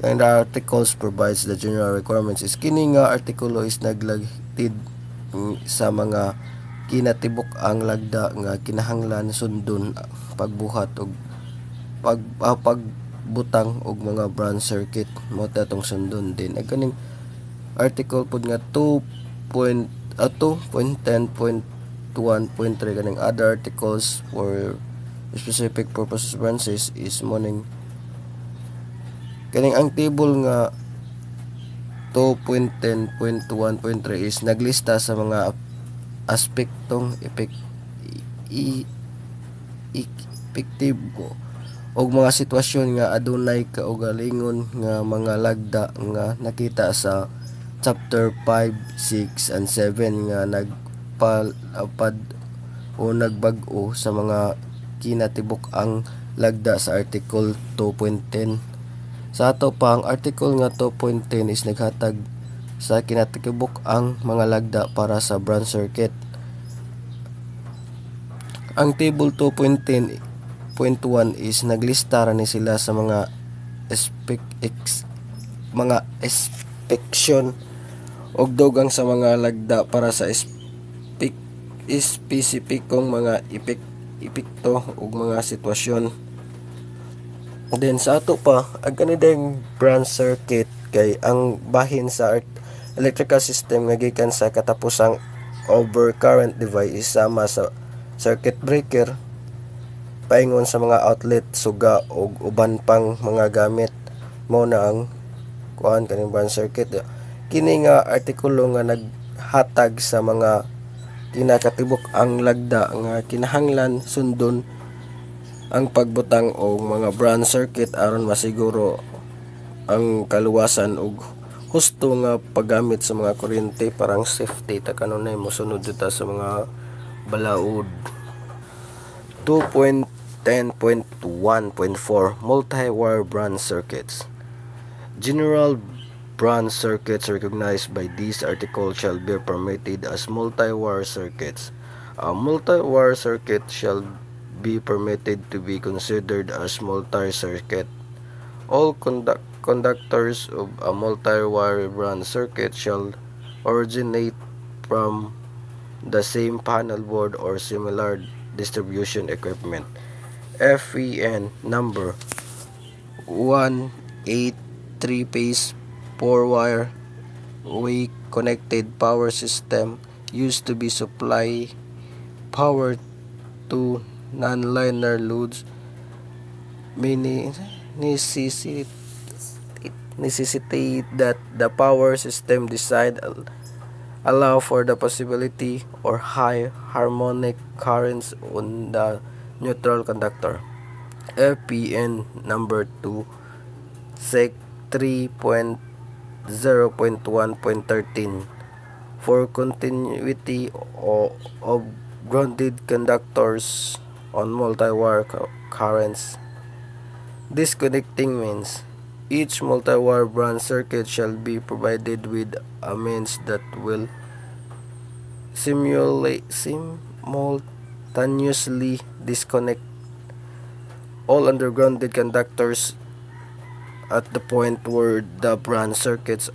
and the articles provides the general requirements is kini nga artikulo is naglagtid sa mga kinatibok ang lagda nga kinahanglan sundon pagbuhat og pagbutang og mga branch circuit mo tatong sundon. Din ang kaning article pud nga 2.10.1.3 kaning other articles for specific purposes branches is morning kaning ang table nga 2.10.1.3 is naglista sa mga aspektong epektibo og mga sitwasyon nga adunay kaugalingon nga mga lagda nga nakita sa chapter 5, 6, and 7 nga nagpalapad o nagbag-o sa mga kinatibok ang lagda sa article 2.10. Sa ato pa ang article nga 2.10 is naghatag sa kinatibok ang mga lagda para sa branch circuit. Ang table 2.10.1 is naglista ra ni sila sa mga inspection og dugang sa mga lagda para sa espesipikong mga epekto ug mga sitwasyon. Then sa ato pa ang kanidang branch circuit kay ang bahin sa electrical system nga gikan sa katapusang overcurrent device is sama sa circuit breaker, paingon sa mga outlet, suga ug uban pang mga gamit. Mao na ang kuan kaning branch circuit. Kini nga artikulo nga naghatag sa mga kinakatibok ang lagda nga kinahanglan sundon ang pagbutang og mga branch circuit aron masiguro ang kaluwasan ug husto nga paggamit sa mga kuryente parang safety ta kanunay mosunod dita sa mga balaod. 2.10.1.4 Multi-wire branch circuits. General branch circuits recognized by this article shall be permitted as multi-wire circuits. A multi-wire circuit shall be permitted to be considered as multi-circuit. All conductors of a multi-wire branch circuit shall originate from the same panel board or similar distribution equipment. FEN number 1, 8, 3-phase 4-wire way connected power system used to be supply power to non-linear loads may necessitate that the power system design allow for the possibility or high harmonic currents on the neutral conductor. FPN number 2 Sec 3.0.1.13 for continuity of grounded conductors on multi-wire currents. Disconnecting means each multi-wire branch circuit shall be provided with a means that will simultaneously disconnect all undergrounded conductors at the point where the branch circuits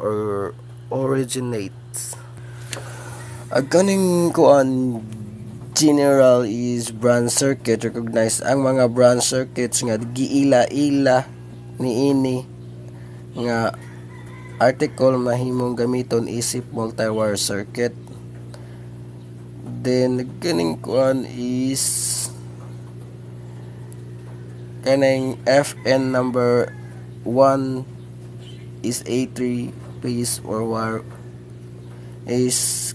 originates. Ang kaning kuan general is branch circuit. Recognize ang mga branch circuits nga giila-ila niini nga article mahimong gamiton isip multi-wire circuit. Then kaning kuan is kaning FN number 1 is A3 phase or wire is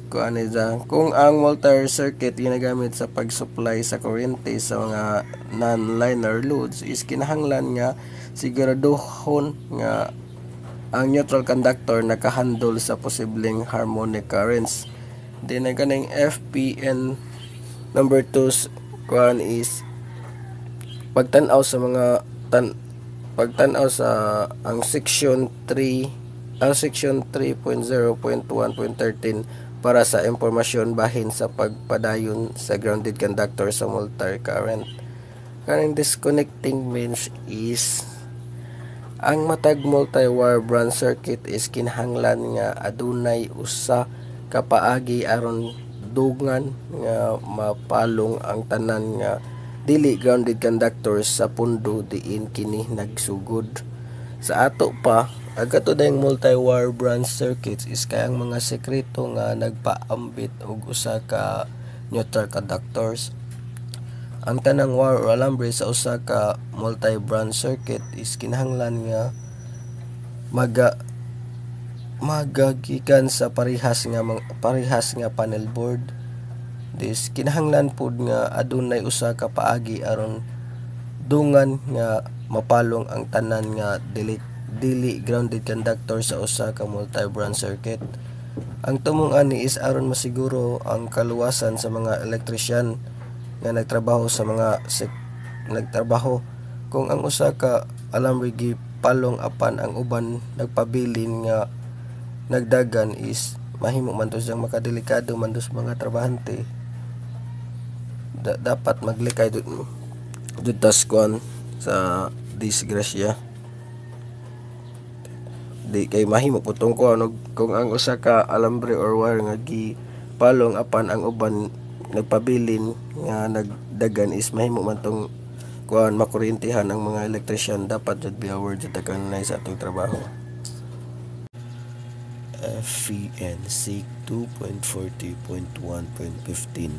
kung ang multi-wire circuit ginagamit sa pag-supply sa kuryente sa mga non-linear loads is kinahanglan nga siguraduhon nga ang neutral conductor nakahandle sa posibleng harmonic currents. Then ang kaning FPN number 2 kuan is pagtan-aw sa mga pagtan-aw sa ang section 3.0.1.13 para sa impormasyon bahin sa pagpadayon sa grounded conductor sa multi current. Kaning disconnecting means is ang matag multi-wire branch circuit is kinahanglan nga adunay usa ka paagi aron dugan nga mapalong ang tanan nga dili grounded conductors sa pundo diin kini nagsugod. Sa ato pa agato dayang multi-wire branch circuits is kayang mga sekreto nga nagpaambit og usa ka neutral conductors. Ang tanang wire or alambre sa usa ka multi-branch circuit is kinahanglan nga magagikan sa parehas nga panel board. This kinahanglan pud nga adunay usa ka paagi aron dungan nga mapalong ang tanan nga dili grounded conductor sa usa ka multi-branch circuit. Ang tumong ani is aron masiguro ang kaluwasan sa mga electrician nga nagtrabaho kung ang usa ka alambre gipalong apan ang uban nagpabilin nga nagdagan is mahimo man to siyang makadelikado man sa mga trabahante. Dapat maglikay dutas kuan sa disgrasya. Di kay mahimo putong kuan kung ang usa ka alambre or wire nga gipalong apan ang uban nagpabilin nga nagdagan is mahimo man tong kuan makuryentihan ang mga electrician. Dapat jud be aware jud kanay sa atong trabaho. FEN SIG 2.40.1.15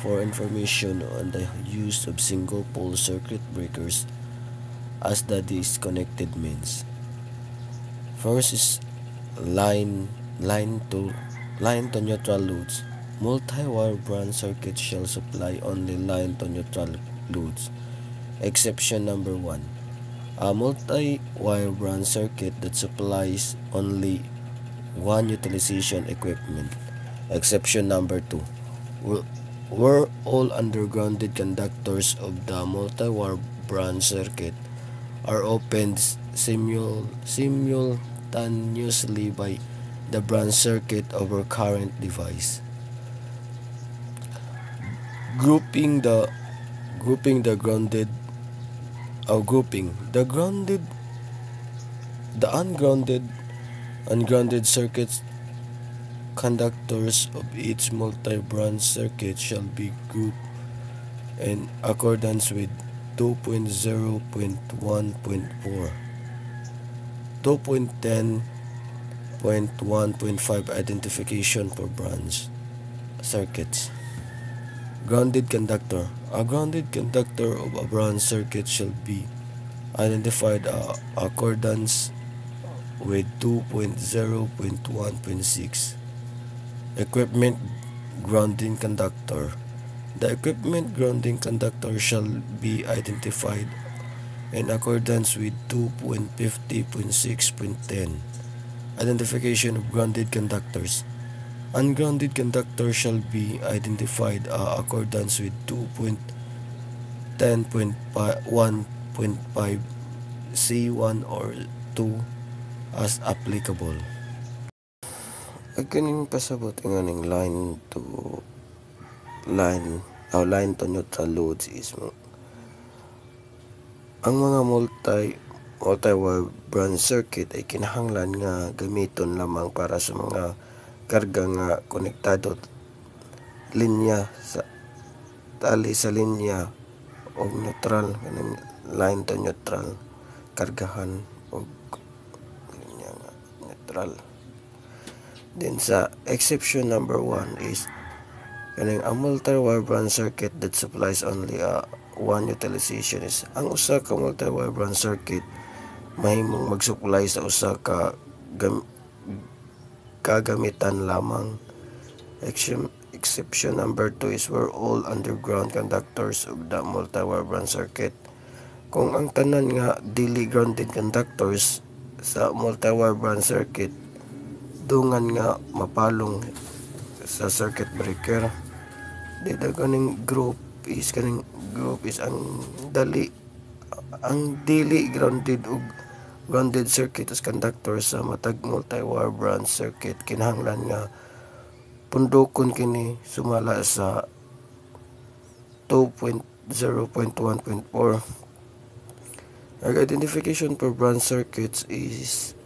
for information on the use of single pole circuit breakers as the disconnected means. First is line to neutral loads. Multi-wire branch circuit shall supply only line to neutral loads. Exception number 1. A multi-wire branch circuit that supplies only one utilization equipment. Exception number 2. Where all undergrounded conductors of the multi-wire branch circuit are opened simultaneously by the branch circuit over current device. Grouping the ungrounded circuits conductors of each multi-branch circuit shall be grouped in accordance with 2.0.1.4, 2.10.1.5 identification for branch circuits. Grounded conductor. A grounded conductor of a branch circuit shall be identified in accordance with 2.0.1.6. Equipment grounding conductor. The equipment grounding conductor shall be identified in accordance with 2.50.6.10. Identification of grounded conductors. Ungrounded conductor shall be identified in accordance with 2.10.1.5 C1 or 2 as applicable. Kaning pasabot nga ning line to neutral loads is ang mga multi-wire branch circuit ay kinahanglan nga gamiton lamang para sa mga karga nga konektado linya sa tali sa linya o neutral, kanang line to neutral, kargahan o linya nga neutral. Then sa exception number 1 is kaning a multi-wire branch circuit that supplies only one utilization is ang usa ka multi-wire branch circuit mahimong mag-supply sa usa ka kagamitan lamang. Exception number 2 is where all underground conductors of the multi-wire branch circuit, kung ang tanan nga dili grounded conductors sa multi-wire branch circuit dungan nga mapalong sa circuit breaker. Dito kaning group is ang dili grounded ug grounded circuit as conductor sa matag multi-wire branch circuit kinahanglan nga pundokon kini sumala sa 2.0.1.4. Ang identification for branch circuits is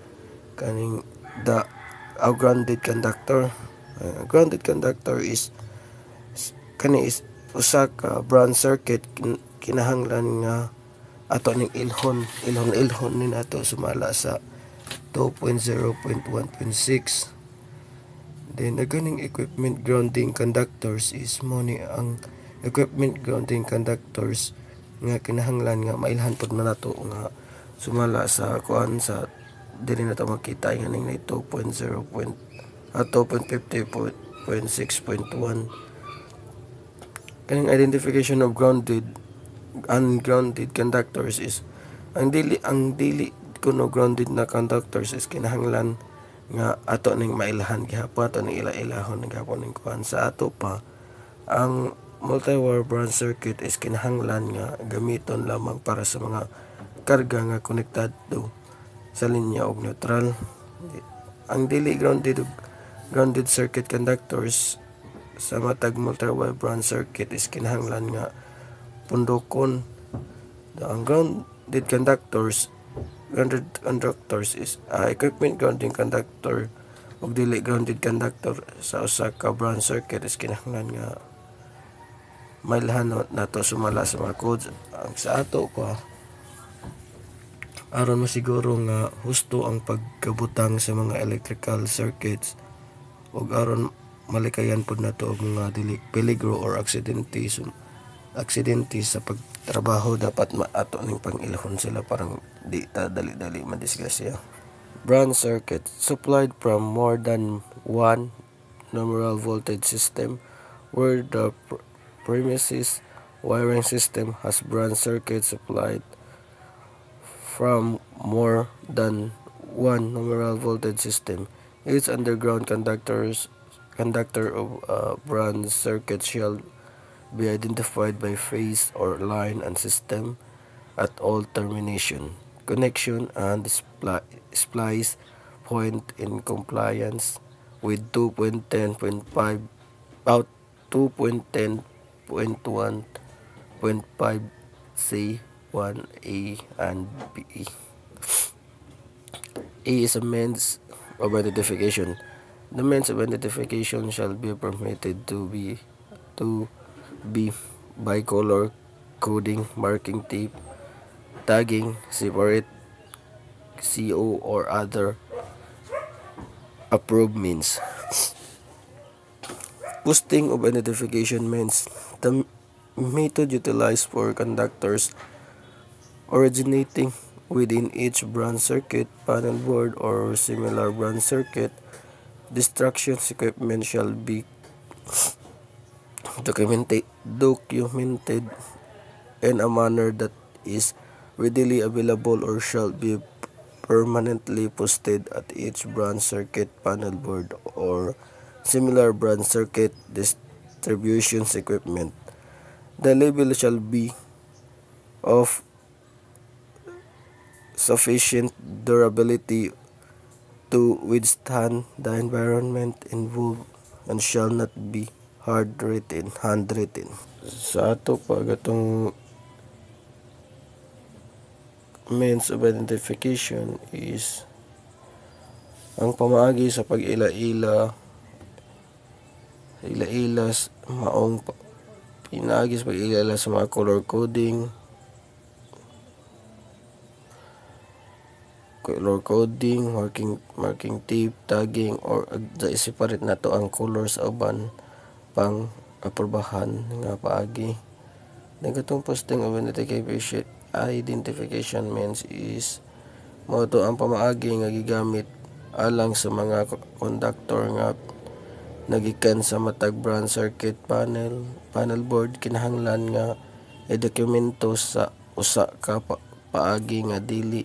kaning the grounded conductor. Grounded conductor is kani is usa ka branch circuit kinahanglan nga ato ning ilhon ni nato sumala sa 2.0.1.6. Then aganing equipment grounding conductors is mo ni ang equipment grounding conductors nga kinahanglan nga mailhan pod na nato nga sumala sa kuan sa dili na ta makita nga ning 2.50.6.1. Kaning identification of grounded ungrounded conductors is ang dili kuno grounded na conductors is kinahanglan nga ato ning mailhan gihapon ato ning ila-ilahon gihapon ning kuan sa ato pa. Ang multi-wire branch circuit is kinahanglan nga gamiton lamang para sa mga karga nga konektado sa linya og neutral. Ang dili grounded circuit conductors sa matag multi-wire branch circuit is kinahanglan nga pundokon. Ang grounded conductors is equipment grounding conductor ug dili grounded conductor sa usa ka branch circuit is kinahanglan nga mailhan nato sumala sa mga codes. Ang sa ato pa aron masiguro nga husto ang pagkabutang sa mga electrical circuits ug aron malikayan pod nato og mga dili peligro or aksidente sa pagtrabaho, dapat maato ning pangilahon sila parang di ta dali-dali madisgrasya. Branch circuit supplied from more than one nominal voltage system where the premises wiring system has branch circuit supplied from more than one nominal voltage system. Each underground conductor of a branch circuit shall be identified by phase or line and system at all termination, connection, and splice point in compliance with 2.10.5 out 2.10.1.5 C 1A and B. A is a means of identification. The means of identification shall be permitted to be by color coding, marking tape, tagging, separate CO or other approved means. Posting of identification means the method utilized for conductors originating within each branch circuit, panel board, or similar branch circuit. Distractions equipment shall be documented in a manner that is readily available or shall be permanently posted at each branch circuit, panel board, or similar branch circuit distributions equipment. The label shall be of sufficient durability to withstand the environment involved and shall not be handwritten. Sa ato pa gatong means of identification is ang pamaagi sa pag-ila-ila maong pinaagi sa pag-ila sa mga color coding, marking tape, tagging, or separate nato ang color sa uban pang aprobahan nga paagi. Nagatong posting of identification means is mao to ang pamaagi nga gigamit alang sa mga conductor nga nagikan sa matag brand circuit panel board. Kinahanglan nga i-dokumento sa usa ka paagi nga dili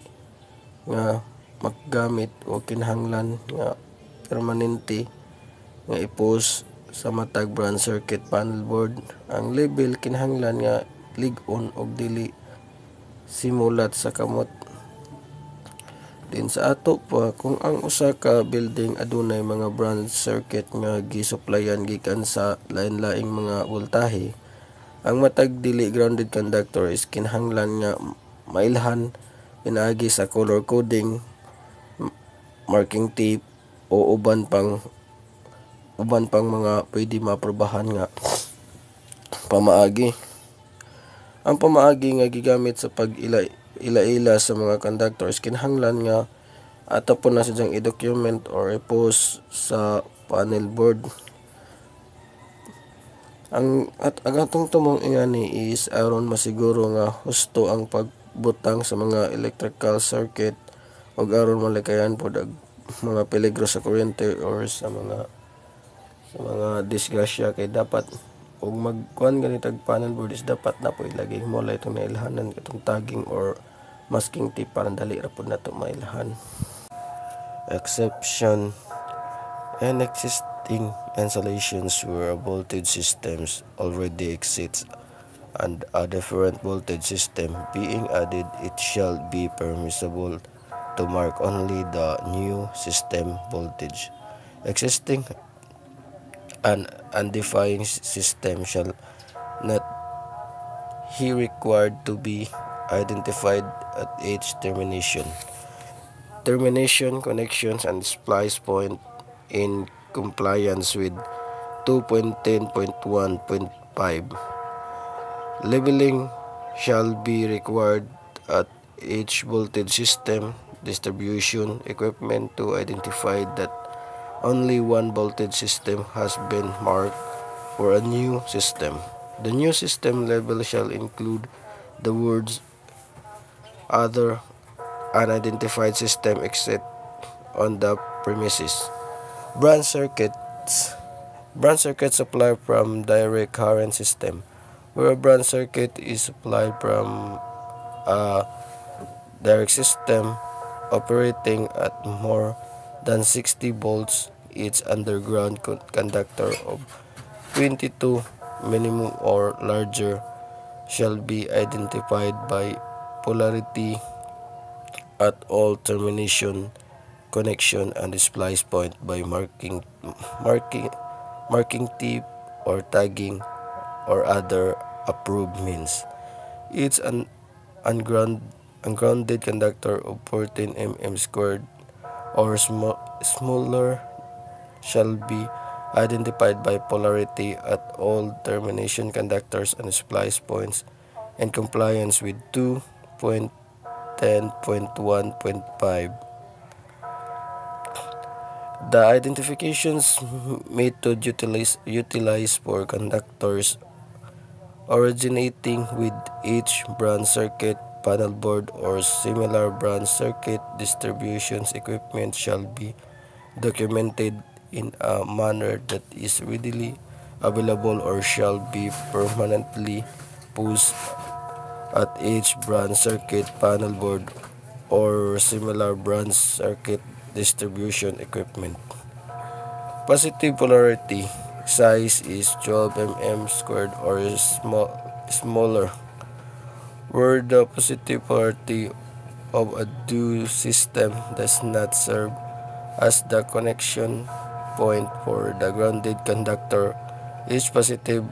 nga maggamit o kinahanglan nga permanente nga i-post sa matag brand circuit panel board. Ang label kinahanglan nga lig-on og dili simulat sa kamot. Din sa ato pa, kung ang usa ka building adunay mga brand circuit nga gisuplayan gikan sa lain-laing mga voltahe, ang matag dili grounded conductor is kinahanglan nga mailhan pinaagi sa color coding, marking tape, o uban pang mga pwede maprobahan nga pamaagi. Ang pamaagi nga gigamit sa pag-ila sa mga conductors kinahanglan nga atapon na silang i-document or i-post sa panel board. Ang atong tumong ingani is aron masiguro nga husto ang pagbutang sa mga electrical circuit o aron malikayan pod ang mga peligro sa kuryente or sa mga disgrasya. Kay dapat og magkuan ganitag panel board is dapat na po ilagay mo la itong nailhanan katong tagging or masking tape para dali ra pod nato mailhan. Exception: and existing installations where a voltage systems already exists and a different voltage system being added, it shall be permissible to mark only the new system voltage. Existing and undefined system shall not be required to be identified at each termination, connections, and splice point in compliance with 2.10.1.5. Labeling shall be required at each voltage system distribution equipment to identify that only one voltage system has been marked for a new system. The new system label shall include the words other unidentified system except on the premises. Branch circuits supply from direct current system, where a branch circuit is supplied from a direct system operating at more than 60 volts. Each underground conductor of 22 minimum or larger shall be identified by polarity at all termination, connection, and splice point by marking tape or tagging or other approved means. Each ungrounded conductor of 14 mm squared or smaller shall be identified by polarity at all termination conductors and splice points in compliance with 2.10.1.5. The identifications method utilized for conductors originating with each branch circuit panel board or similar branch circuit distributions equipment shall be documented in a manner that is readily available or shall be permanently posted at each branch circuit panel board or similar branch circuit distribution equipment. Positive polarity size is 12 mm squared or smaller, where the positive polarity of a due system does not serve as the connection point for the grounded conductor. Each positive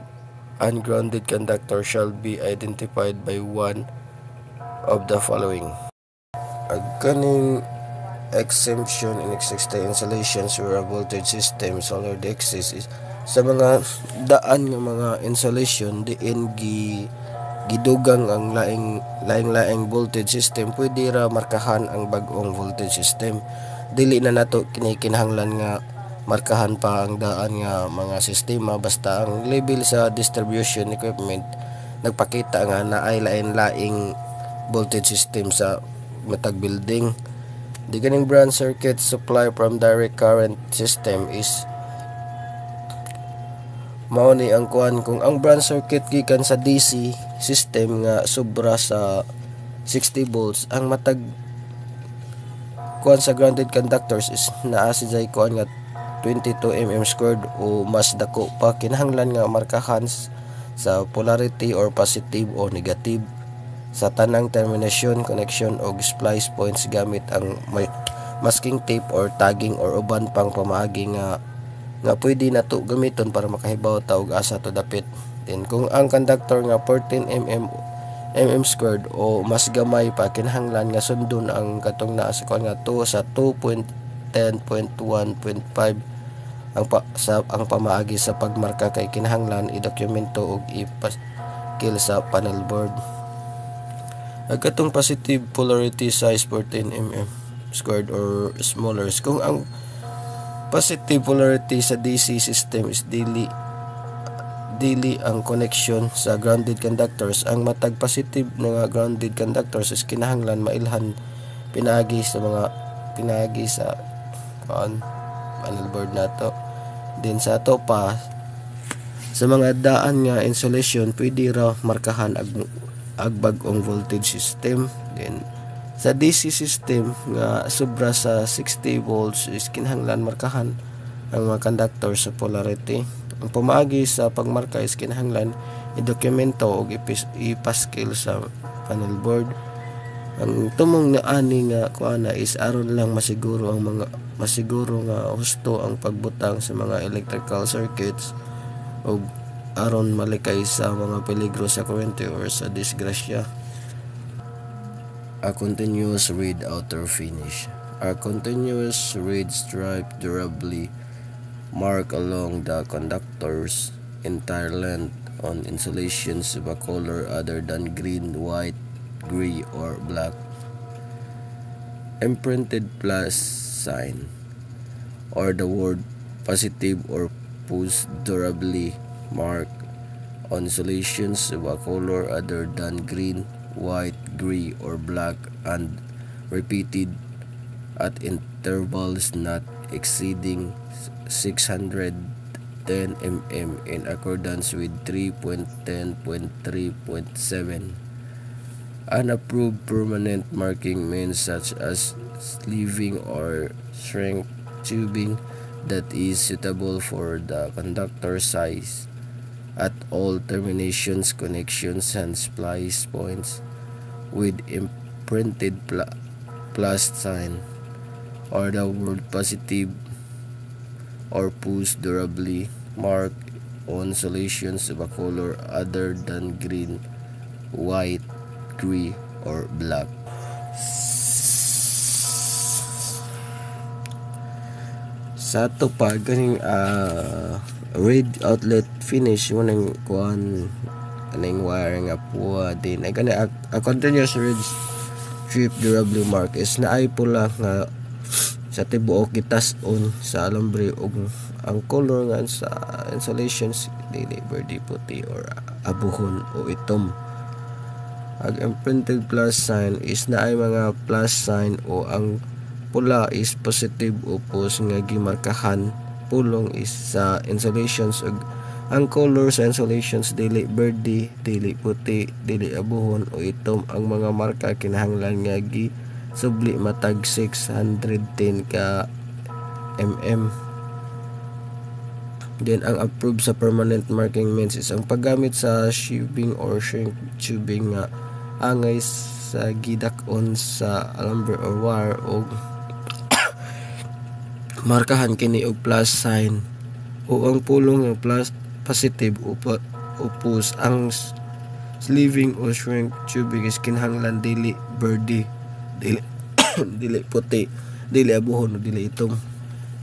ungrounded conductor shall be identified by one of the following. Kaning exemption in existing installations where a voltage system solar DXs is sa mga daan nga mga installation diin gidugang ang laing voltage system, pwede ra markahan ang bag-ong voltage system. Dili na nato kinahanglan nga markahan pa ang daan nga mga sistema, basta ang level sa distribution equipment nagpakita nga naay lain-laing voltage system sa matag building. The ganing branch circuit supply from direct current system is mao ni ang kuan. Kung ang branch circuit gikan sa DC system nga sobra sa 60 volts, ang matag kuan sa grounded conductors is naa si jay kuan nga 22 mm squared o mas dako pa. Kinahanglan nga markahan sa polarity or positive o negative sa tanang termination, connection o splice points gamit ang masking tape or tagging or uban pang pamaagi nga pwede na to gamiton para makahibaw ta og asa to dapit. Then kung ang conductor nga 14 mm squared o mas gamay pa, kinahanglan nga sundon ang katong naa sa kuan nga 2 sa 2.10.1.5 ang pamaagi sa pagmarka kay kinahanglan idokumento og ipaskil sa panel board. Ang katong positive polarity size 14 mm squared or smaller. Kung ang positive polarity sa DC system is dili ang connection sa grounded conductors, ang matag positive nga grounded conductors is kinahanglan mailhan pinagi sa panel board nato. Din sa ato pa sa mga daan nga insulation, pwede ra markahan ag bag-ong voltage system. Then sa DC system nga sobra sa 60 volts is kinahanglan markahan ang mga conductor sa polarity. Ang pamaagi sa pagmarka is kinahanglan idokumento og ipaskil sa panel board. Ang tumong na ani nga kuana is aron lang masiguro nga husto ang pagbutang sa mga electrical circuits o aron malikay sa mga peligro sa kuryente or sa disgrasya. A continuous read outer finish. A continuous read stripe durably mark along the conductor's entire length on insulations of a color other than green, white, gray, or black. Imprinted plus sign or the word positive or push durably mark on insulations of a color other than green, white, gray, or black and repeated at intervals not exceeding 610 mm in accordance with 3.10.3.7. Unapproved permanent marking means such as sleeving or shrink tubing that is suitable for the conductor size at all terminations, connections, and splice points with imprinted plus sign or the word positive or push durably mark on solutions of a color other than green, white, gray, or black. Sa ato pa ganing read outlet finish mo nang kuan kaning wire nga puwa din ay kani a continuous read strip durably mark is naay pula nga sa tibuok gitas-on sa alambre og ang color nga sa insulations dili verde, puti or abuhon o itom. Ang imprinted plus sign is naay mga plus sign o ang pula is positive o pos nga gimarkahan. Pulong is sa insulations ug ang color sa insulations dili verde, dili puti, dili abuhon o itom. Ang mga marka kinahanglan nga subli matag 610 ka mm. Then ang approved sa permanent marking means is ang paggamit sa sheathing or shrink tubing nga angay sa gidak-on sa alambre or wire o markahan kini og plus sign o ang pulong ng plus positive o push. Ang sleeving o shrink tubing is kinahanglan dili verde, dili puti, dili abuhon, dili itom.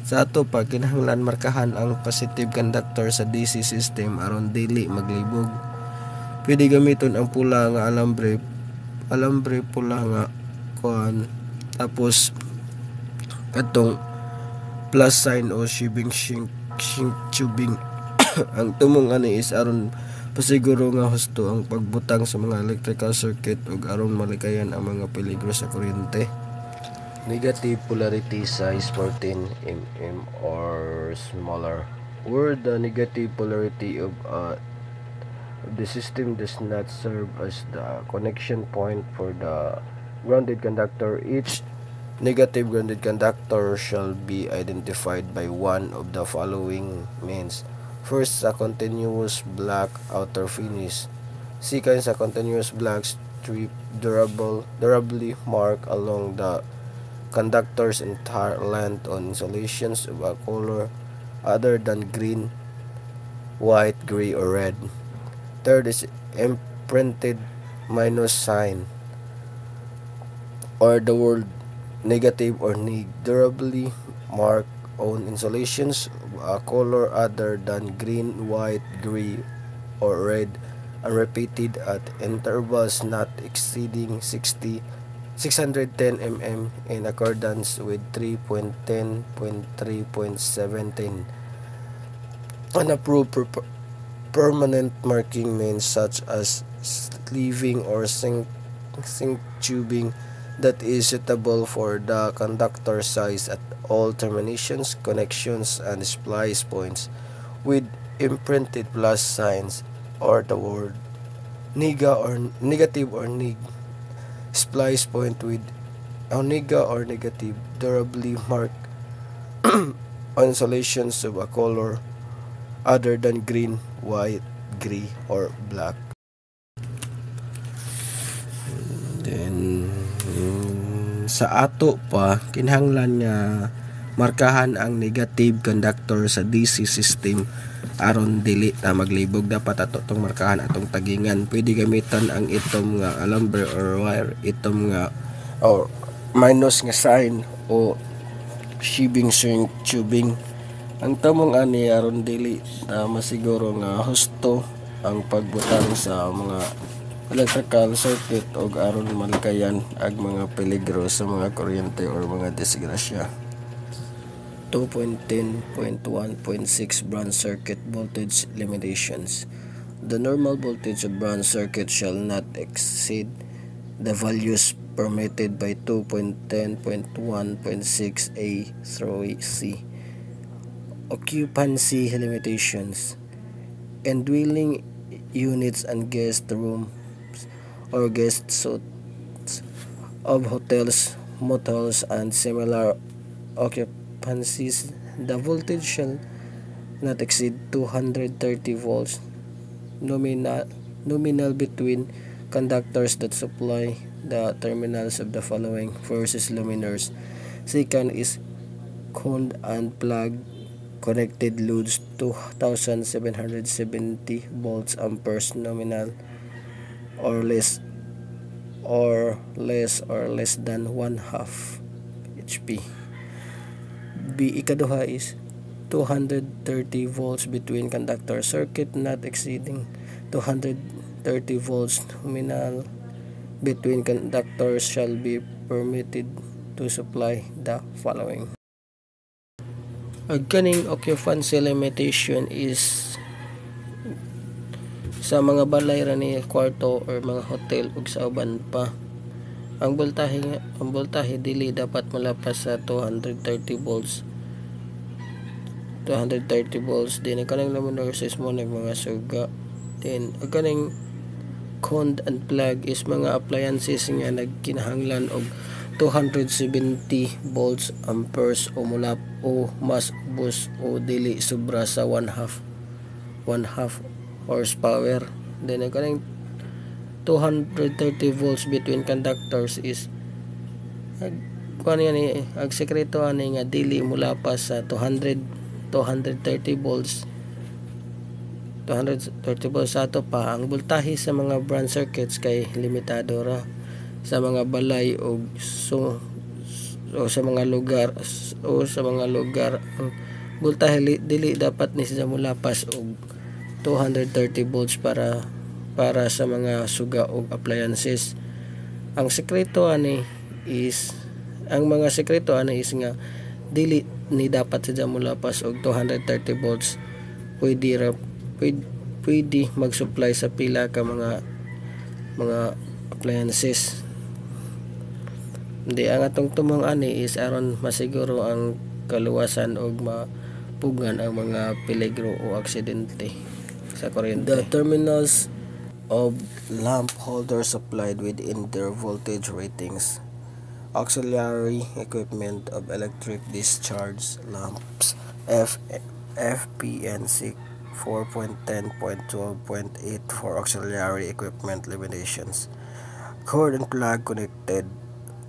Sa ato pa kinahanglan markahan ang positive conductor sa DC system aron dili maglibog. Pwede gamiton ang pula nga alambre pula nga kuan, tapos katong plus sign o shibing tubing. Ang tumong ani is aron pasiguro nga husto ang pagbutang sa mga electrical circuit ug aron malikayan ang mga peligro sa kuryente. Negative polarity size 14 mm or smaller, where the negative polarity of the system does not serve as the connection point for the grounded conductor. Each negative grounded conductor shall be identified by one of the following means. First, a continuous black outer finish. Second, a continuous black strip durably marked along the conductor's entire length on insulations of a color other than green, white, gray, or red. Third is imprinted minus sign or the word negative or neg, durably marked on insulations of a color other than green, white, gray, or red, and repeated at intervals not exceeding 610 mm in accordance with 3.10.3.17. Unapproved permanent marking means such as sleeving or sink tubing that is suitable for the conductor size at all terminations, connections, and splice points with imprinted plus signs or the word negative or neg. Splice point with nega or negative durably marked on insulations of a color other than green, white, gray, or black. Then sa ato pa kinahanglan nga markahan ang negative conductor sa DC system aron dili na maglibog. Dapat ato tong markahan atong tagingan. Pwede gamitan ang itom nga alambre or wire, itom nga or minus nga sign o shibing tubing. Ang tamong ani aron dili na masiguro nga husto ang pagbutang sa mga electrical circuit o aron malikayan ang mga peligro sa mga kuryente or mga disgrasya. 2.10.1.6 Branch circuit voltage limitations. The normal voltage of branch circuit shall not exceed the values permitted by 2.10.1.6 A through C. Occupancy limitations. In dwelling units and guest rooms or guest suites of hotels, motels, and similar occupancies, the voltage shall not exceed 230 volts nominal between conductors that supply the terminals of the following. First is luminaires. Second is coned and plug connected loads 2770 volts amperes nominal or less than 1/2 HP. B. Ikaduha is 230 volts between conductor circuit not exceeding 230 volts nominal between conductors shall be permitted to supply the following. Ang kaning occupancy limitation is sa mga balay ra ni kwarto or mga hotel ug sa uban pa. Ang voltahe dili dapat malapas sa 230 volts. 230 volts din ang kanang luminaires is mo mga suga. Then ang kanang coned and plug is mga appliances nga nagkinahanglan og 270 volts amperes o mula o mas ubos o dili sobra sa 1/2 horsepower. Then ang kanang 230 volts between conductors is kuan yan ang sekreto ani nga dili mula pa sa 230 volts. 230 volts sa ato pa ang voltahe sa mga branch circuits kay limitado ra sa mga balay o So sa mga lugar ang voltahe dili dapat ni siya molapas og 230 volts para sa mga suga og appliances. Ang sekreto ani is nga dili ni dapat siya molapas og 230 volts. Pwede mag-supply sa pila ka mga appliances. Hindi, ang atong tumong ani is aron masiguro ang kaluwasan og mapugan ang mga peligro o aksidente sa kuryente. The terminals of lamp holders supplied within their voltage ratings. Auxiliary equipment of electric discharge lamps FPNC 4.10.12.8 for auxiliary equipment limitations. Cord and plug connected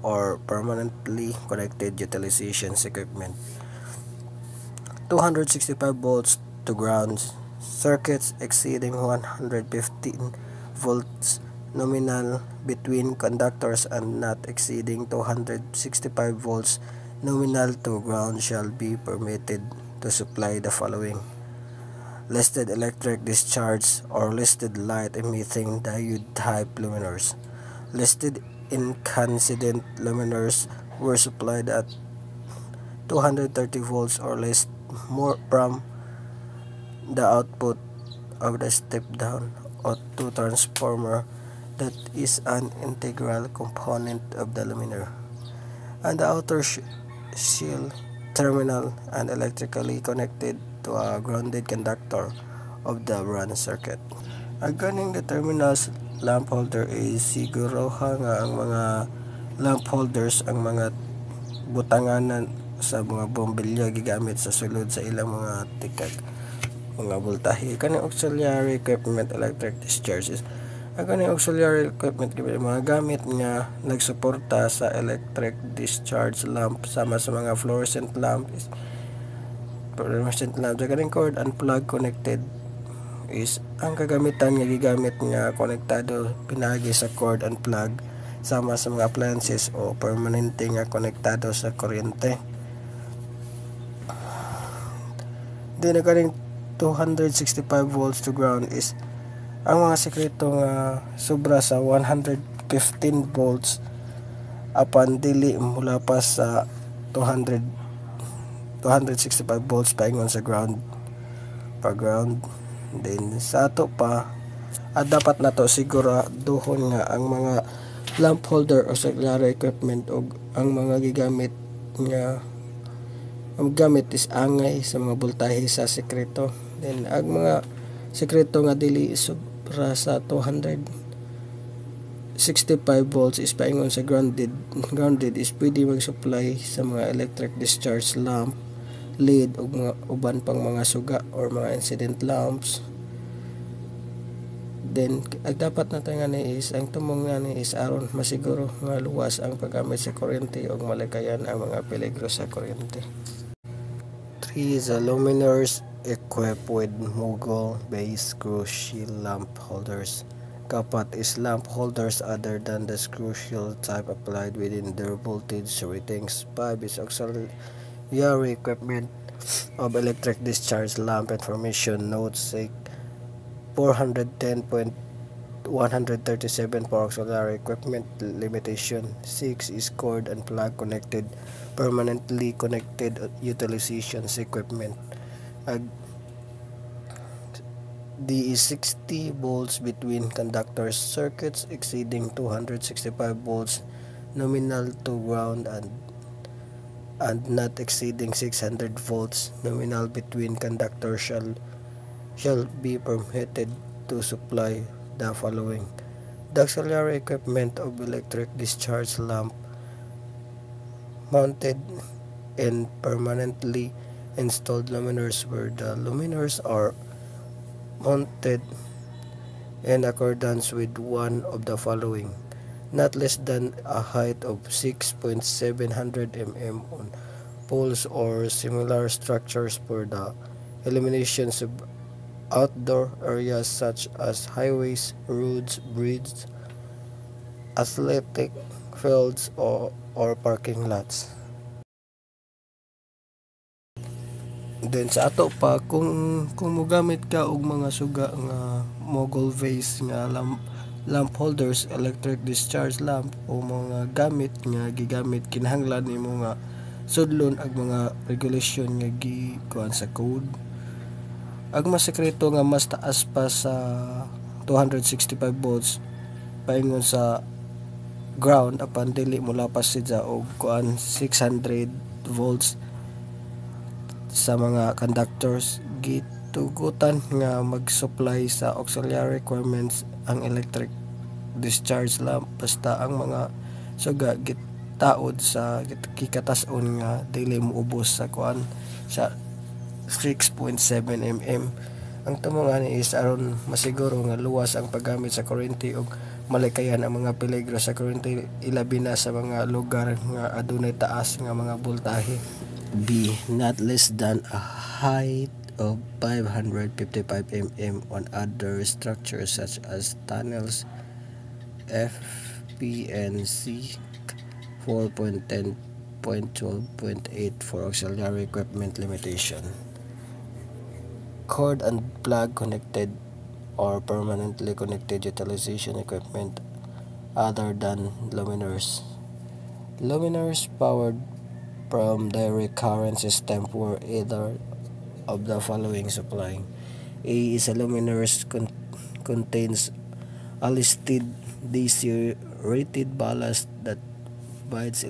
or permanently connected utilizations equipment. 265 volts to ground. Circuits exceeding 115 volts nominal between conductors and not exceeding 265 volts nominal to ground shall be permitted to supply the following: listed electric discharge or listed light emitting diode type luminaires. Listed incandescent luminaires were supplied at 230 volts or less more from the output of the step-down auto transformer that is an integral component of the luminaire, and the outer shield terminal and electrically connected to a grounded conductor of the run circuit. Aganing the terminals lamp holder is siguro nga ang mga lamp holders ang mga butanganan sa mga bombilya gigamit sa sulod sa ilang mga tikag mga voltahe. Kaning auxiliary equipment electric discharges, ang kaning auxiliary equipment mga gamit nga nagsuporta sa electric discharge lamp sama sa mga fluorescent lamp kaning cord and plug connected is ang kagamitan nga gigamit nga konektado pinagi sa cord and plug sama sa mga appliances o permanente nga konektado sa kuryente. Then kaning 265 volts to ground is ang mga sekreto nga sobra sa 115 volts apan dili mulapas sa 265 volts paingon sa ground ground. Then sa ato pa dapat nato siguraduhon nga ang mga lamp holder o auxiliary equipment o ang mga gigamit nga ang gamit is angay sa mga voltahe sa sekreto. Then ang mga sekreto nga dili sobra sa 265 volts is paingon sa grounded is pwede mag-supply sa mga electric discharge lamp, LED o mga uban pang mga suga or mga incident lamps. Then dapat natin nga is ang tumong nga is aron masiguro nga luwas ang paggamit sa kuryente o malikayan ang mga peligro sa kuryente. 3 is luminaires equipped with mogul base screw shield lamp holders. 4 is lamp holders other than the screw shield type applied within their voltage ratings. 5 is auxiliary equipment of electric discharge lamp information note 6 410.137 for auxiliary equipment limitation. 6 is cord and plug connected permanently connected utilizations equipment. D is 60 volts between conductors. Circuits exceeding 265 volts nominal to ground and not exceeding 600 volts nominal between conductors shall be permitted to supply the following: the auxiliary equipment of electric discharge lamp mounted in permanently installed luminaires where the luminaires are mounted in accordance with one of the following: not less than a height of 6.700 mm on poles or similar structures for the eliminations of outdoor areas such as highways, roads, bridges, athletic fields or parking lots. Then sa ato pa, kung mogamit ka og mga suga nga mogul vase nga lamp holders, electric discharge lamp o mga gamit nga gigamit, kinahanglan nimo nga sudlon ang mga regulation nga gikuan sa code. Ang mas sekreto nga mas taas pa sa 265 volts paingon sa ground apan dili molapas sidya og kuan 600 volts sa mga conductors. Gitugutan nga mag-supply sa auxiliary requirements ang electric discharge lamp basta ang mga suga gitaod sa kikatas-on nga dili moubos sa kuan sa 6.7 mm. Ang tumongan is aron masiguro nga luwas ang paggamit sa kuryente ug malikayan ang mga peligro sa kuryente, ilabi na sa mga lugar nga adunay taas nga mga voltahe. B. Not less than a height of 555 mm on other structures such as tunnels. F, P, and C. 4.10.12.8 for auxiliary equipment limitation. Cord and plug connected or permanently connected utilization equipment other than luminaires. Luminaires powered from direct current system for either of the following supplying. A is a luminaires contains a listed DC rated ballast that provides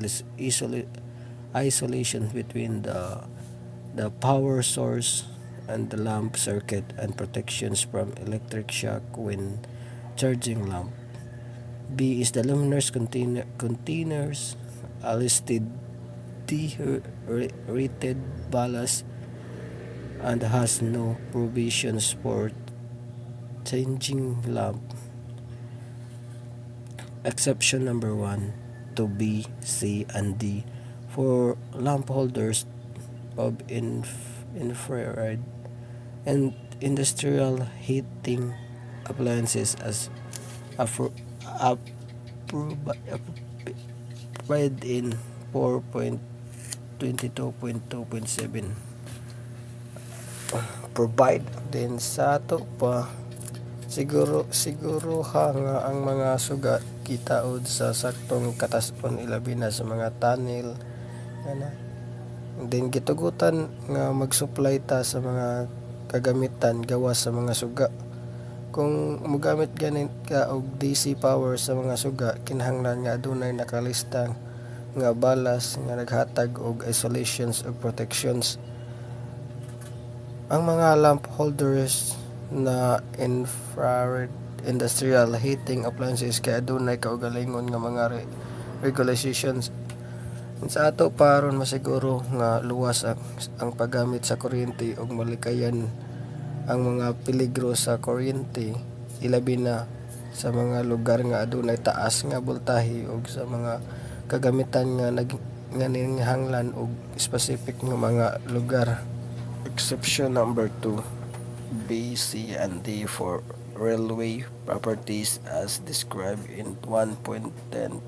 isolation between the power source and the lamp circuit and protections from electric shock when charging lamp. B is the luminaires containers a listed rated ballast and has no provisions for changing lamp. Exception number 1 to B, C, and D for lamp holders of infrared and industrial heating appliances as provided in 4.22.2.7. Provide din sa ato pa siguro ha nga ang mga suga kitaod sa saktong katas-on ilabi na sa mga tunnel ana. Then gitugutan nga mag-supply ta sa mga kagamitan gawas sa mga suga. Kung mogamit ganit ka og DC power sa mga suga, kinahanglan nga adunay nakalista nga balas nga naghatag og isolations ug protections. Ang mga lamp holders na infrared industrial heating appliances kay adunay kaugalingon nga mga regulations. Sa ato paron masiguro nga luwas ang paggamit sa kuryente ug malikayan ang mga peligro sa kuryente, ilabi na sa mga lugar nga adunay taas nga voltahe ug sa mga kagamitan nga nanginhanglan og specific nga mga lugar. Exception number 2, B, C, and D for railway properties as described in 1.10.1.9.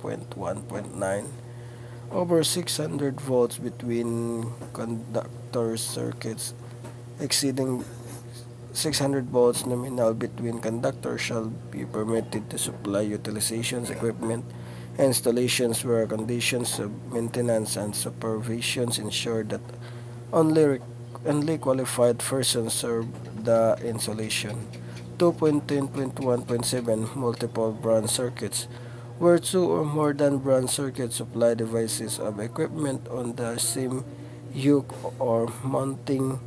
Over 600 volts between conductor circuits exceeding 600 volts nominal between conductors shall be permitted to supply utilizations equipment and installations where conditions of maintenance and supervision ensure that only qualified persons serve the installation. 2.10.1.7 Multiple branch circuits where two or more than branch circuits supply devices of equipment on the same yoke or mounting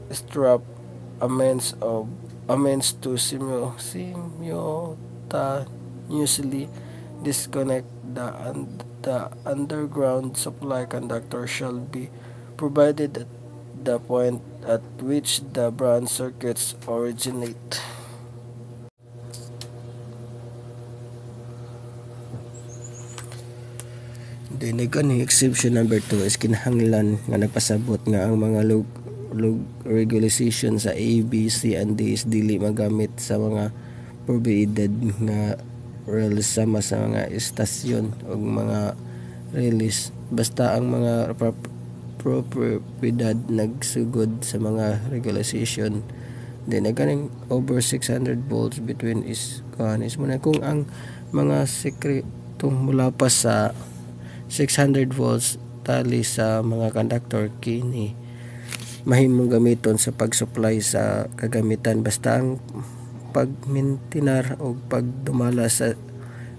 strap amends to simultaneously disconnect the underground supply conductor shall be provided at the point at which the branch circuits originate. Dinigani exception number 2 is kinahanglan nga nagpasabot nga ang mga regulation sa A, B, C, and D is dili magamit sa mga provided nga rails sama sa mga istasyon o mga release basta ang mga propriedad nagsugod sa mga regulation din naganing over 600 volts between is muna kung ang mga sekretong mula pa sa 600 volts tali sa mga conductor kini mahimong gamiton sa pag-supply sa kagamitan basta ang pagmintinar o pagdumala sa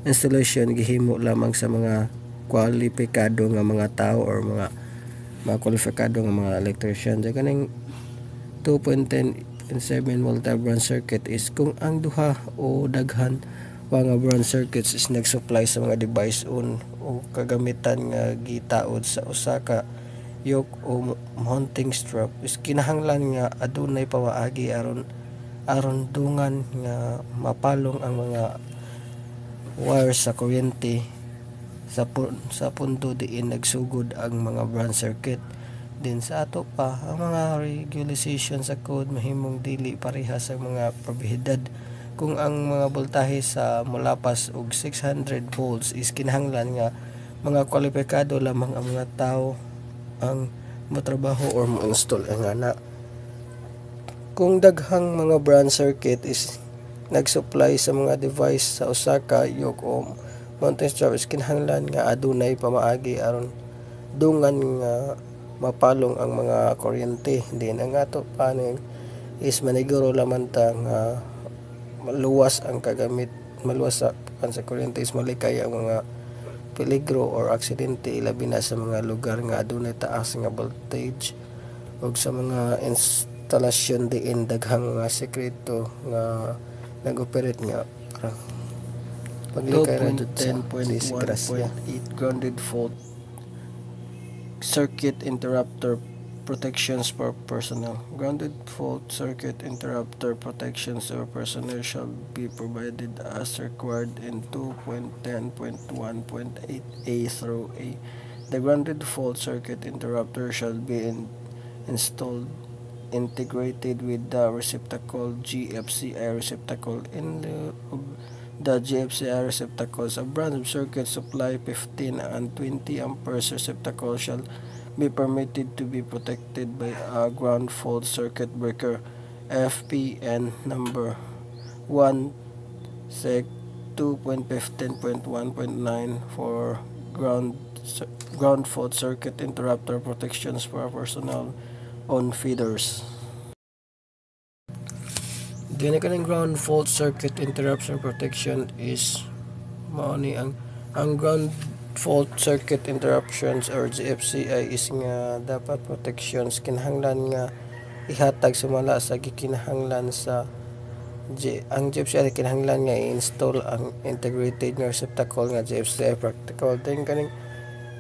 installation gihimo lamang sa mga kwalipikado nga mga tao or mga kwalipikado nga mga electrician. Sa kaning 2.10.7 volta branch circuit is kung ang duha o daghan nga branch circuits is nag-supply sa mga device o kagamitan nga gitaod sa usa ka yoke o mounting strap is kinahanglan nga adunay pawaagi aron dungan nga mapalong ang mga wires sa kuryente sa punto diin nagsugod ang mga branch circuit. Din sa ato pa ang mga regulation sa code mahimong dili pareha sa mga probihidad kung ang mga voltahe sa molapas og 600 volts is kinahanglan nga mga kwalipikado lamang ang mga tao ang motrabaho or mo-install ang ana. Kung daghang mga branch circuit is nag-supply sa mga device sa usa ka yoke o mounting strap is kinahanglan nga adunay pamaagi aron dungan nga mapalong ang mga kuryente. Din ang ato paning is maniguro lamang ta nga maluwas ang kagamit maluwas sa kuryente is malikay ang mga peligro or aksidente ilabi na sa mga lugar nga adunay taas nga voltage ug sa mga instalasyon diin daghang mga sekreto nga nag-operate nga para paglikay ra jud sa disgrasya. 2.10.1.8 grounded fault circuit interrupter protections for personnel. Grounded fault circuit interrupter protections for personnel shall be provided as required in 2.10.1.8a through a. The grounded fault circuit interrupter shall be installed integrated with the receptacle GFCI receptacle in the GFCI receptacles. A branch circuit supply 15 and 20 amperes receptacle shall be permitted to be protected by a ground fault circuit breaker FPN number 1 sec 2.15.1.9 for ground fault circuit interrupter protections for personnel on feeders. Dili ka ng ground fault circuit interruption protection is mao ni ang ground fault circuit interruptions or GFCI is nga dapat protections kinahanglan nga ihatag sumala sa gikinahanglan sa ang GFCI kinahanglan nga i-install ang integrated nga receptacle nga GFCI practical. Then kaning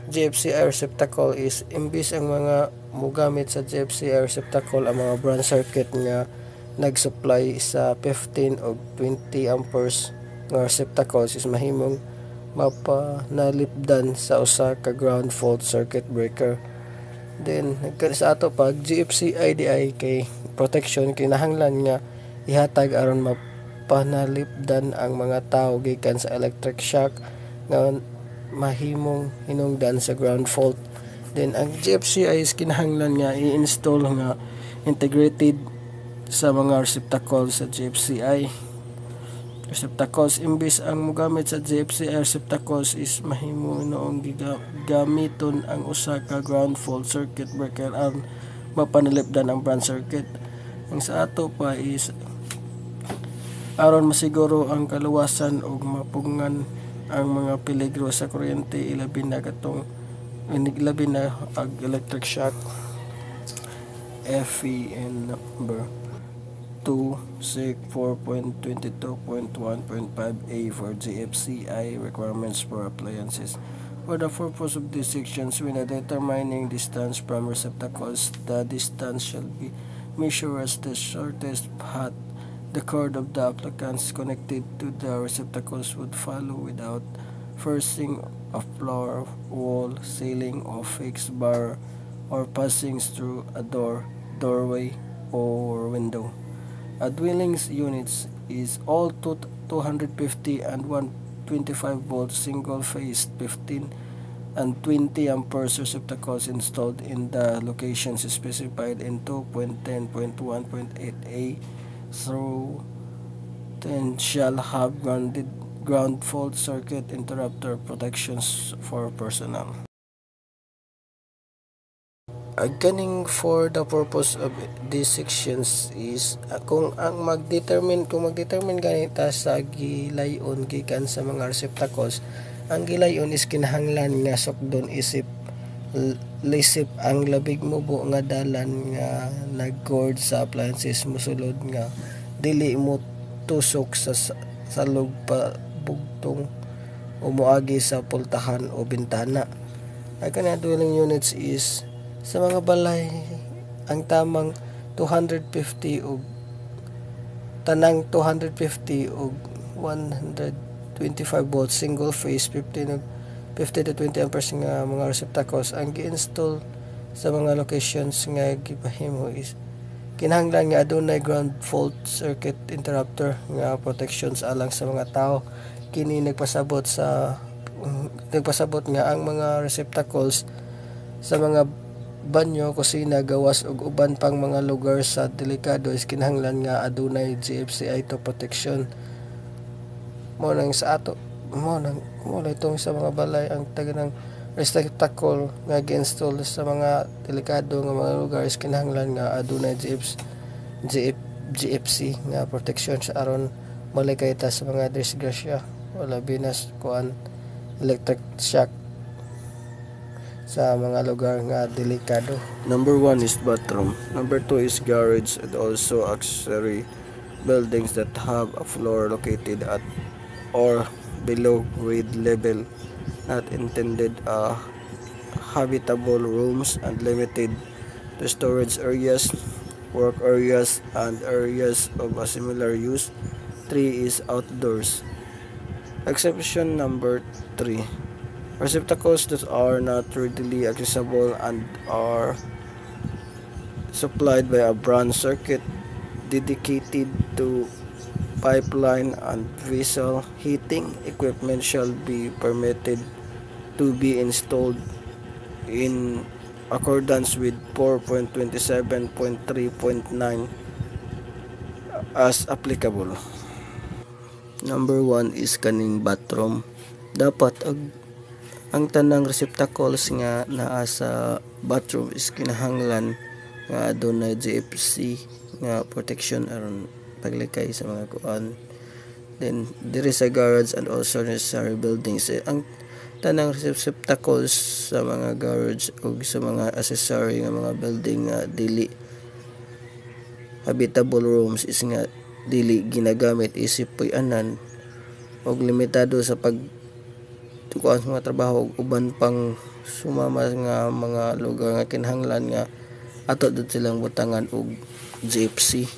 GFCI receptacle is imbis ang mga mugamit sa GFCI receptacle ang mga branch circuit nga nag-supply sa 15 o 20 amperes nga receptacles is mahimong mapanalipdan sa usa ka ground fault circuit breaker. Then sa ato pag GFCI di ay kay protection kinahanglan nga ihatag aron mapanalipdan ang mga tao gikan sa electric shock nga mahimong hinungdan sa ground fault. Then ang GFCI is kinahanglan nga i-install nga integrated sa mga receptacles sa GFCI receptacles imbis ang mugamit sa GFCI receptacles is mahimo noong gamiton ang usa ka ground fault circuit breaker ang mapanalipdan ang branch circuit. Ang sa ato pa is aron masiguro ang kaluwasan ug mapungan ang mga peligro sa kuryente ilabi na ang electric shock FEN number 2 SIC 4.22.1.5a for GFCI requirements for appliances. For the purpose of these sections, when determining distance from receptacles, the distance shall be measured as the shortest path the cord of the applicants connected to the receptacles would follow without forcing a floor, wall, ceiling, or fixed bar, or passing through a doorway, or window. A dwellings units is all 250 and 125 volt single phase 15 and 20 amperes receptacles installed in the locations specified in 2.10.1.8a through 10 shall have ground fault circuit interrupter protections for personnel. Ganing for the purpose of these sections is kung magdetermine ganita sa gilayon gikan sa mga receptacles, ang gilayon is kinahanglan nga sukdon isip lisip ang labig mubo nga dalan nga nag-cord sa appliances mosulod nga dili mo tusok sa salog pa bugtong o moagi sa pultahan o bintana. Ang kanang dwelling units is sa mga balay ang tamang 250 o tanang 250 o 125 volts single phase 50 to 20 amperes nga mga receptacles ang gi-install sa mga locations nga gipahimo is kinahanglan nga adunay ground fault circuit interrupter nga protections alang sa mga tao. Kini nagpasabot nga ang mga receptacles sa mga banyo, kusina, gawas ug uban pang mga lugar sa delikado is kinahanglan nga adunay GFCI to protection. Mo nang itong sa mga balay ang taganang receptacle nga gi-install sa mga delikado nga mga lugar is kinahanglan nga adunay GFC nga protection sa aron malikay ta sa mga disgrasya wala binas kuan electric shock sa mga lugar nga delikado. Number 1 is bathroom. Number 2 is garage and also accessory buildings that have a floor located at or below grade level, not intended habitable rooms and limited to storage areas, work areas, and areas of a similar use. 3 is outdoors. Exception number 3. Receptacles that are not readily accessible and are supplied by a branch circuit dedicated to pipeline and vessel heating equipment shall be permitted to be installed in accordance with 4.27.3.9 as applicable. Number 1 is kaning bathroom. Dapat ang tanang receptacles nga naa sa bathroom is kinahanglan nga adunay GFC nga protection aron paglikay sa mga kuan. Then there is a garage and also necessary buildings. Ang tanang receptacles sa mga garage ug sa mga accessory nga mga building nga dili habitable rooms is nga dili ginagamit isip puy-anan og limitado sa kuan sa mga trabaho uban pang sumama nga mga lugar nga kinahanglan nga ato dud silang butangan og GFC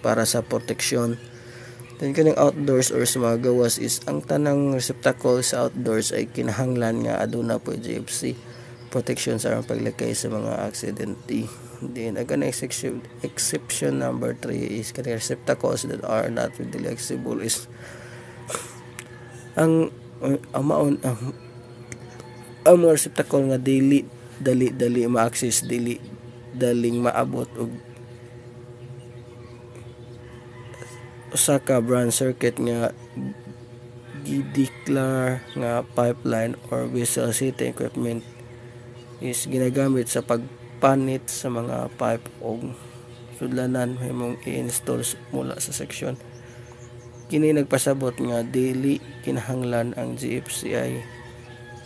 para sa protection. Then kaning outdoors or sa mga gawas is ang tanang receptacle sa outdoors ay kinahanglan nga aduna po GFC protection sa paglikay sa mga aksidente. Then ang exception number 3 is kaning receptacles that are not readily accessible is ang mga receptacle nga dali ma-access, dili daling maabot og usa ka branch circuit nga gideclare nga pipeline or vessel heating equipment is ginagamit sa pagpanit sa mga pipe o sudlanan mahimong i-install mula sa section. Kini nagpasabot nga dili kinahanglan ang GFCI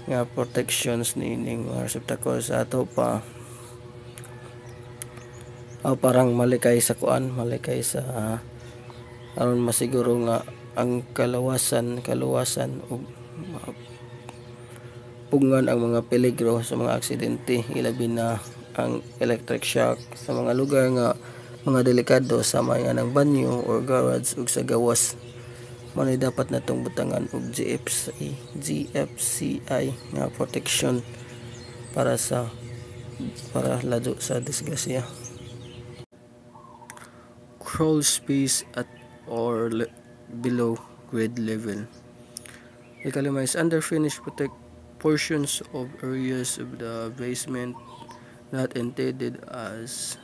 nga protections niining mga receptacle sa ato pa parang malikay sa aron masiguro nga ang kaluwasan ug pungan ang mga peligro sa mga aksidente ilabi na ang electric shock sa mga lugar nga mga delikado sama nga ng banyo or garage ug sa gawas. Manay dapat natong butangan og GFCI nga protection para lado sa disgrasya. Crawl space at or below grade level. Ikalima is under finished portions of areas of the basement not intended as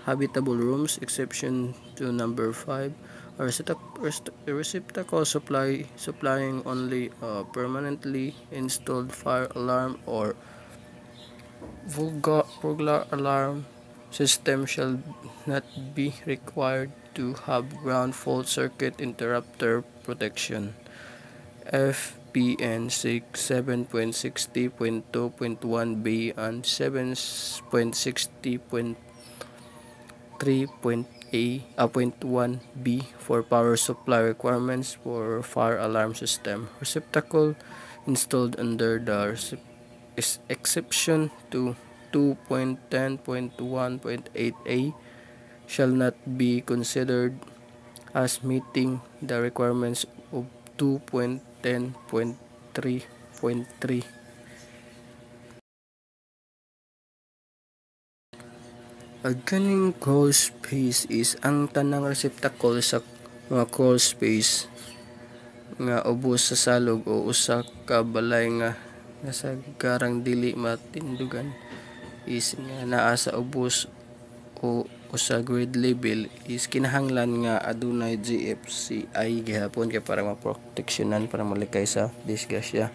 habitable rooms, exception to number 5, a receptacle supplying only a permanently installed fire alarm or burglar alarm system shall not be required to have ground fault circuit interrupter protection. FPN 7.60.2.1b and 7.60.3.1b for power supply requirements for fire alarm system. Receptacle installed under the exception to 2.10.1.8a shall not be considered as meeting the requirements of 2.10.3.3. Ang kaning crawl space is ang tanang receptacle sa mga crawl space nga ubos sa salog o usa ka balay nga nasa garang dili matindugan is nga naa sa ubos o sa grade level is kinahanglan nga adunay GFCI gihapon kay para maproteksyonan para malikay sa disgrasya.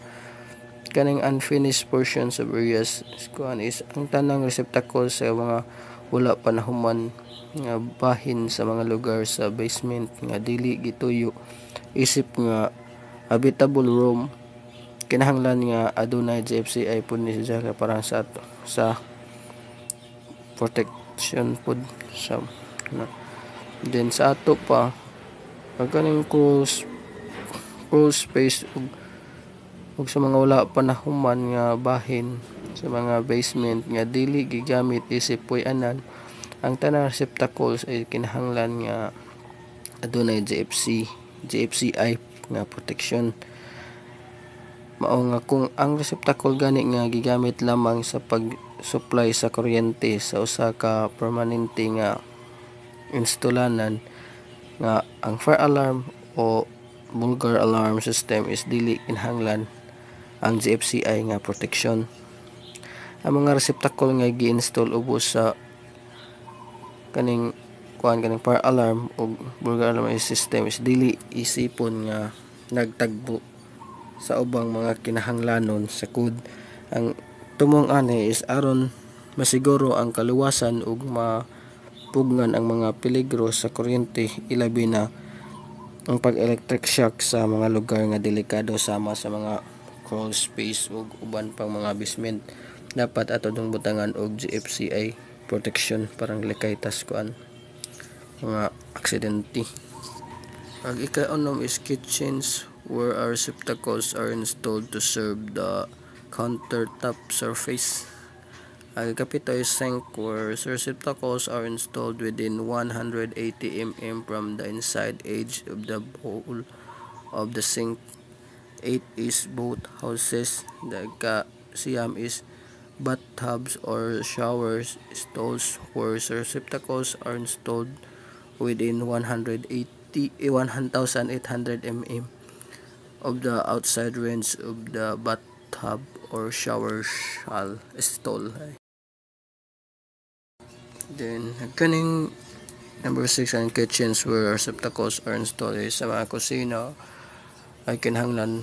Kaning unfinished portions of areas kuan is ang tanang receptacle sa mga wala pa nahuman nga bahin sa mga lugar sa basement nga dili gituyo isip nga habitable room kinahanglan nga adunay GFCI pud ni siya para sa protection pud sa then sa ato pa ang kaning crawl space ug sa mga wala pa nahuman nga bahin sa mga basement nga dili gigamit isip puy-anan ang tanang receptacles ay kinahanglan nga adunay GFCI nga protection. Mao nga kung ang receptacle gani nga gigamit lamang sa pag-supply sa kuryente sa usa ka permanente nga installanan nga ang fire alarm o burglar alarm system is dili kinahanglan ang GFCI nga protection. Ang mga receptacle nga gi-install ubos sa kaning fire alarm o burglar alarm system is dili isipon nga nagtagbo sa ubang mga kinahanglanon sa code. Ang tumong ani is aron masiguro ang kaluwasan ug mapugnan ang mga peligro sa kuryente ilabi na ang pag-electric shock sa mga lugar nga delikado sama sa mga crawl space ug uban pang mga basement. Dapat ato dong butangan og GFCI protection parang likay tas kuan mga aksidente. Ang ika-unom is kitchens where our receptacles are installed to serve the countertop surface. Ang ikapito is sink where receptacles are installed within 180 mm from the inside edge of the bowl of the sink. 8 is boat houses. The siyam is bathtubs or showers stalls where receptacles are installed within 1800 mm of the outside range of the bathtub or shower stall. Then kaning number 6 ang kitchens where receptacles are installed is sa mga kusina ay kinahanglan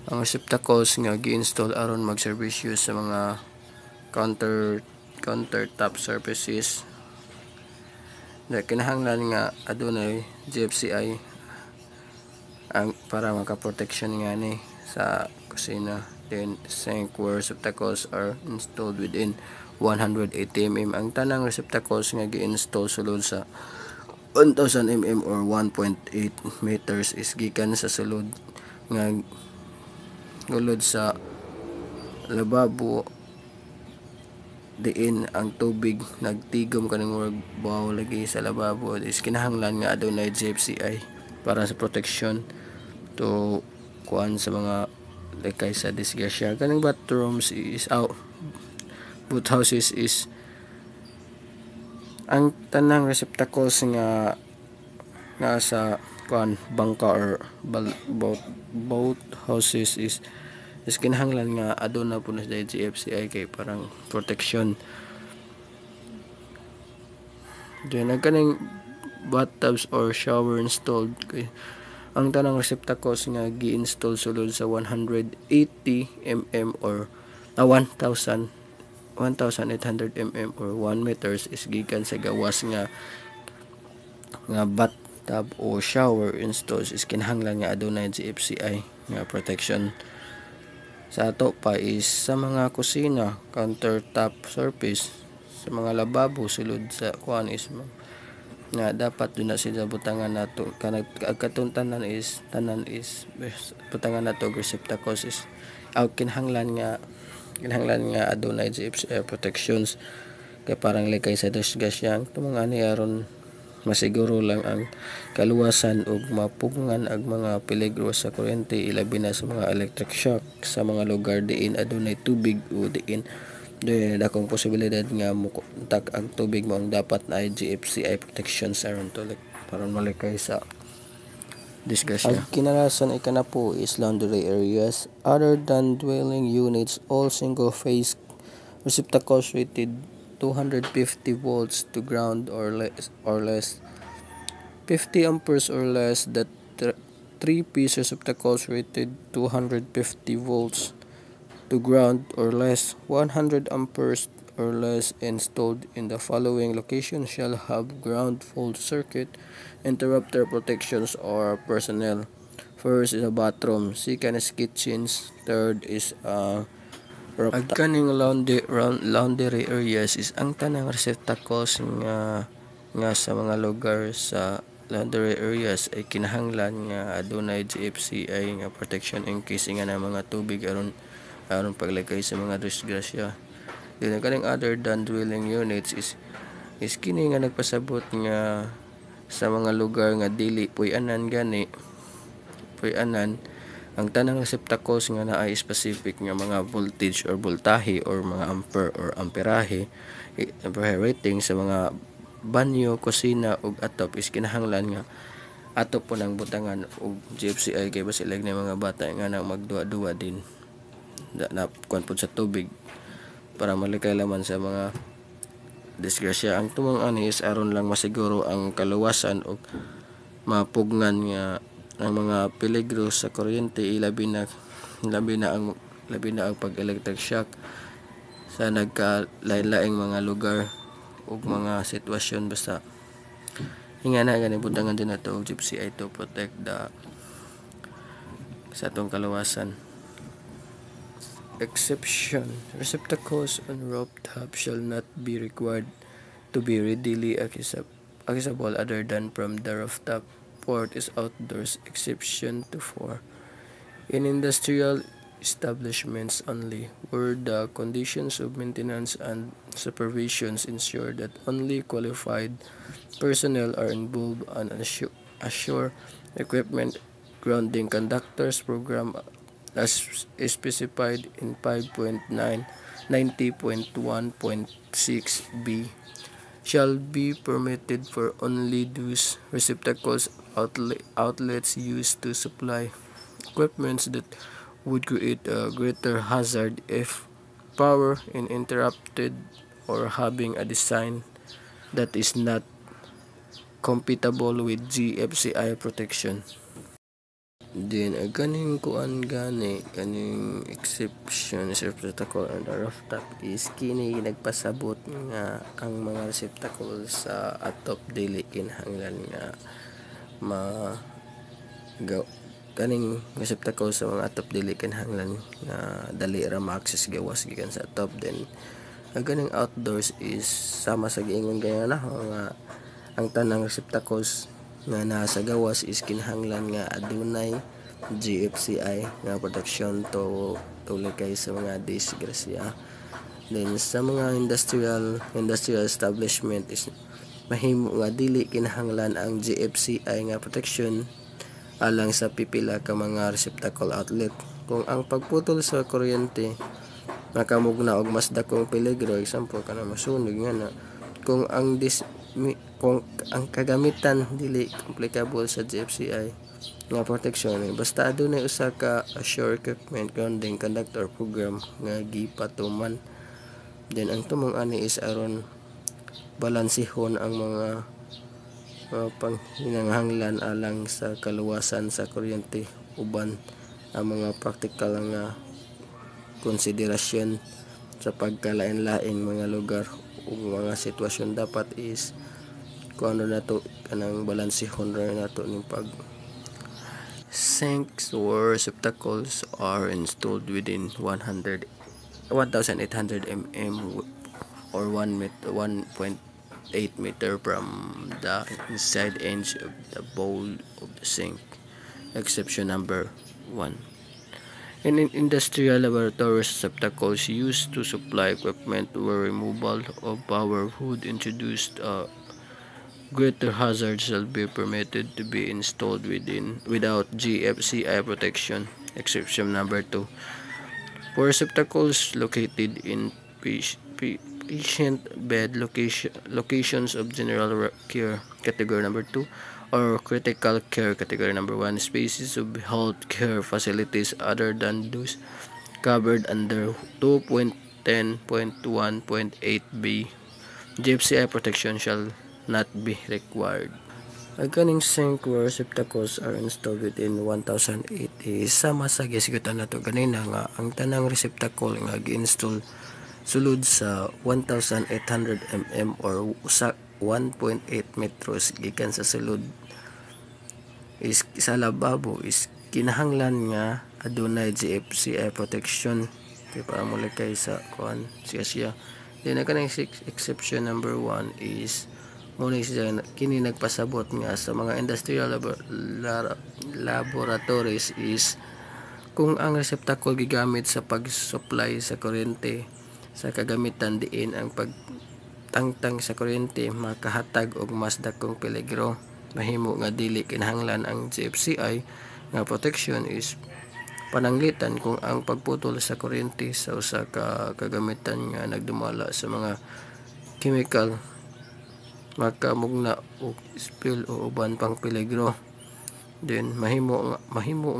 ang receptacles nga gi-install aron magserbisyo sa mga countertop surfaces na kinahanglan nga adunay GFCI ang para makaproteksyon nga ni sa kusina. Then sink where receptacles are installed within 180 mm. Ang tanang receptacles nga gi-install sulod sa 1000 mm or 1.8 meters is gikan sa sulod nga gulod sa lababo diin ang tubig nagtigom kaning murag bawo lagi sa lababo is kinahanglan nga adunay GFCI para sa protection to kuan sa mga likay sa disgrasya. Kaning bathrooms is boat houses is ang tanang receptacles nga nasa kuan bangka or boat houses is is kinahanglan nga aduna po na sa GFCI kay parang protection. Then nagkaning bathtubs or shower installed kay ang tanang receptacles nga gi-install sulod sa 180 mm or 1,800 mm or 1 meters is gikan sa gawas nga bathtub o shower installs is kinahanglan nga adunay GFCI nga protection. Sa ato pa is sa mga kusina, countertop surface, sa mga lababo sulod sa kuan is nga dapat dun na sila butangan nato kanang tanan is butangan nato receptacles is kinahanglan nga adunay GFCI protections kay parang likay sa disgasyang tumang ani aron masiguro lang ang kaluwasan ug mapugngan ang mga peligro sa kuryente ilabi na sa mga electric shock sa mga lugar diin adunay tubig o diin dakong posibilidad nga mukontak ang tubig mo ang dapat na GFCI protections aron to para malikay sa disgrasya. Ang kinalasan ay kana po is laundry areas other than dwelling units. All single phase receptacles rated 250 volts to ground or less 50 amperes or less, that 3-piece receptacles rated 250 volts to ground or less 100 amperes or less installed in the following locations shall have ground fault circuit interrupter protections or personnel. First is a bathroom, second is kitchens, third is rooftop. Kaning laundry areas is ang tanang receptacles nga sa mga lugar sa laundry areas ay kinahanglan nga adunay GFCI nga protection in case nga na mga tubig aron paglagay sa mga disgrasya. Then kaning other than dwelling units is kini nga nagpasabot nga sa mga lugar nga dili puy-anan ang tanang receptacles nga naay specific nga mga voltage or voltahe or mga ampere or amperahe rating sa mga banyo, kusina ug atop is kinahanglan nga atop po nang butangan og GFCI kay basilag na mga bata nga nang magduwa-duwa din na kuan pod sa tubig para malikay laman sa mga disgrasya. Ang tumang ani is aron lang masiguro ang kaluwasan ug mapugnan nga ang mga peligro sa kuryente labi na ang pag electric shock sa nagkalain-laing mga lugar ug mga sitwasyon. Basta hingana gani butangan din nato og GFCI to protect sa atong kaluwasan. Exception: receptacles on rooftop shall not be required to be readily accessible other than from the rooftop. Fourth is outdoors. Exception to 4. In industrial establishments only, where the conditions of maintenance and supervision ensure that only qualified personnel are involved and assure equipment grounding conductors program as specified in 5.90.1.6b shall be permitted for only those receptacles outlets used to supply equipments that would create a greater hazard if power is interrupted or having a design that is not compatible with GFCI protection. Then kaning kaning exception sa receptacle on the rooftop is kini nagpasabot nga ang mga receptacle sa atop dili kinahanglan nga kaning receptacle sa mga atop dili kinahanglan nga dali ra ma-access gawas gikan sa atop. Then kaning outdoors is sama sa giingon kaya na nga ang tanang receptacles nga nasa gawas is kinahanglan nga adunay GFCI nga protection to likay sa mga disgrasya. Then sa mga industrial establishment is mahimo nga dili kinahanglan ang GFCI nga protection alang sa pipila ka mga receptacle outlet. Kung ang pagputol sa kuryente nakamugna og mas dakong peligro, example kana masunog nga na kung ang kung ang kagamitan dili applicable sa GFCI nga protection basta adunay usa ka assure equipment grounding conductor program nga gipatuman. Then ang tumong ani is aron balansihon ang mga panghinanglan alang sa kaluwasan sa kuryente uban ang mga practical nga konsiderasyon sa pagkalain-laing mga lugar ug mga sitwasyon dapat is kung ano nato kanang balansihon ra nato ning pag sinks or receptacles are installed within 1,800 mm or 1.8 meter from the inside edge of the bowl of the sink. Exception number 1. In industrial laboratories, receptacles used to supply equipment where removal of power would introduce greater hazards shall be permitted to be installed without GFCI protection. Exception number 2. For receptacles located in patient bed locations of general care category number 2 or critical care category number 1, spaces of health care facilities other than those covered under 2.10.1.8b, GFCI protection shall not be required. Ang kaning sink or receptacles are installed within 1,008 is sama sa gisigutan nato ganina nga ang tanang receptacle nga gi-install sulod sa 1,800 mm or sa 1.8 metros gikan sa sulod is sa lababo is kinahanglan nga adunay GFCI protection kay para mo kay sa kuan siya. Then ang kanang exception number 1 is muna siya kini nagpasabot nga sa mga industrial laboratories is kung ang receptacle gigamit sa pag-supply sa kuryente sa kagamitan diin ang pagtangtang sa kuryente makahatag og mas dakong peligro mahimo nga dili kinahanglan ang GFCI nga protection is pananglitan kung ang pagputol sa kuryente sa usa ka kagamitan nga nagdumala sa mga chemical makamugna og spill o uban pang peligro. Then mahimo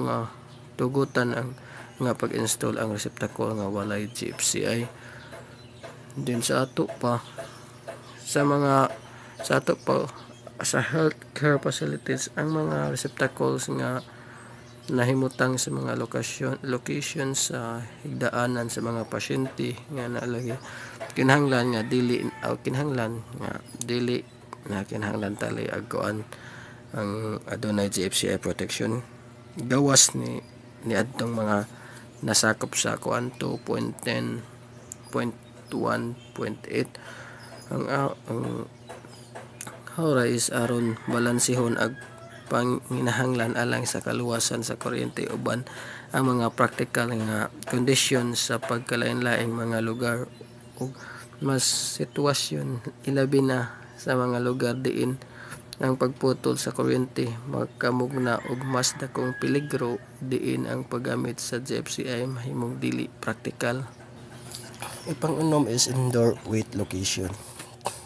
nga tugutan ang nga pag-install ang receptacle nga walay GFCI. Then sa ato pa sa healthcare facilities ang mga receptacles nga nahimutang sa mga location sa higdaanan sa mga pasyente nga nalagi kinahanglan tali agkuan ang adunay GFCI protection gawas ni adtong mga nasakop sa kuan 2.10.1.8 ang hora is aron balansihon ag panginahanglan alang sa kaluwasan sa kuryente uban ang mga practical nga kondisyon sa pagkalain-laing mga lugar ug mas sitwasyon ilabi na sa mga lugar diin ang pagputol sa kuryente magkamugna og mas dakong peligro diin ang paggamit sa GFCI mahimong dili practical. Ipang-unom is indoor wet location.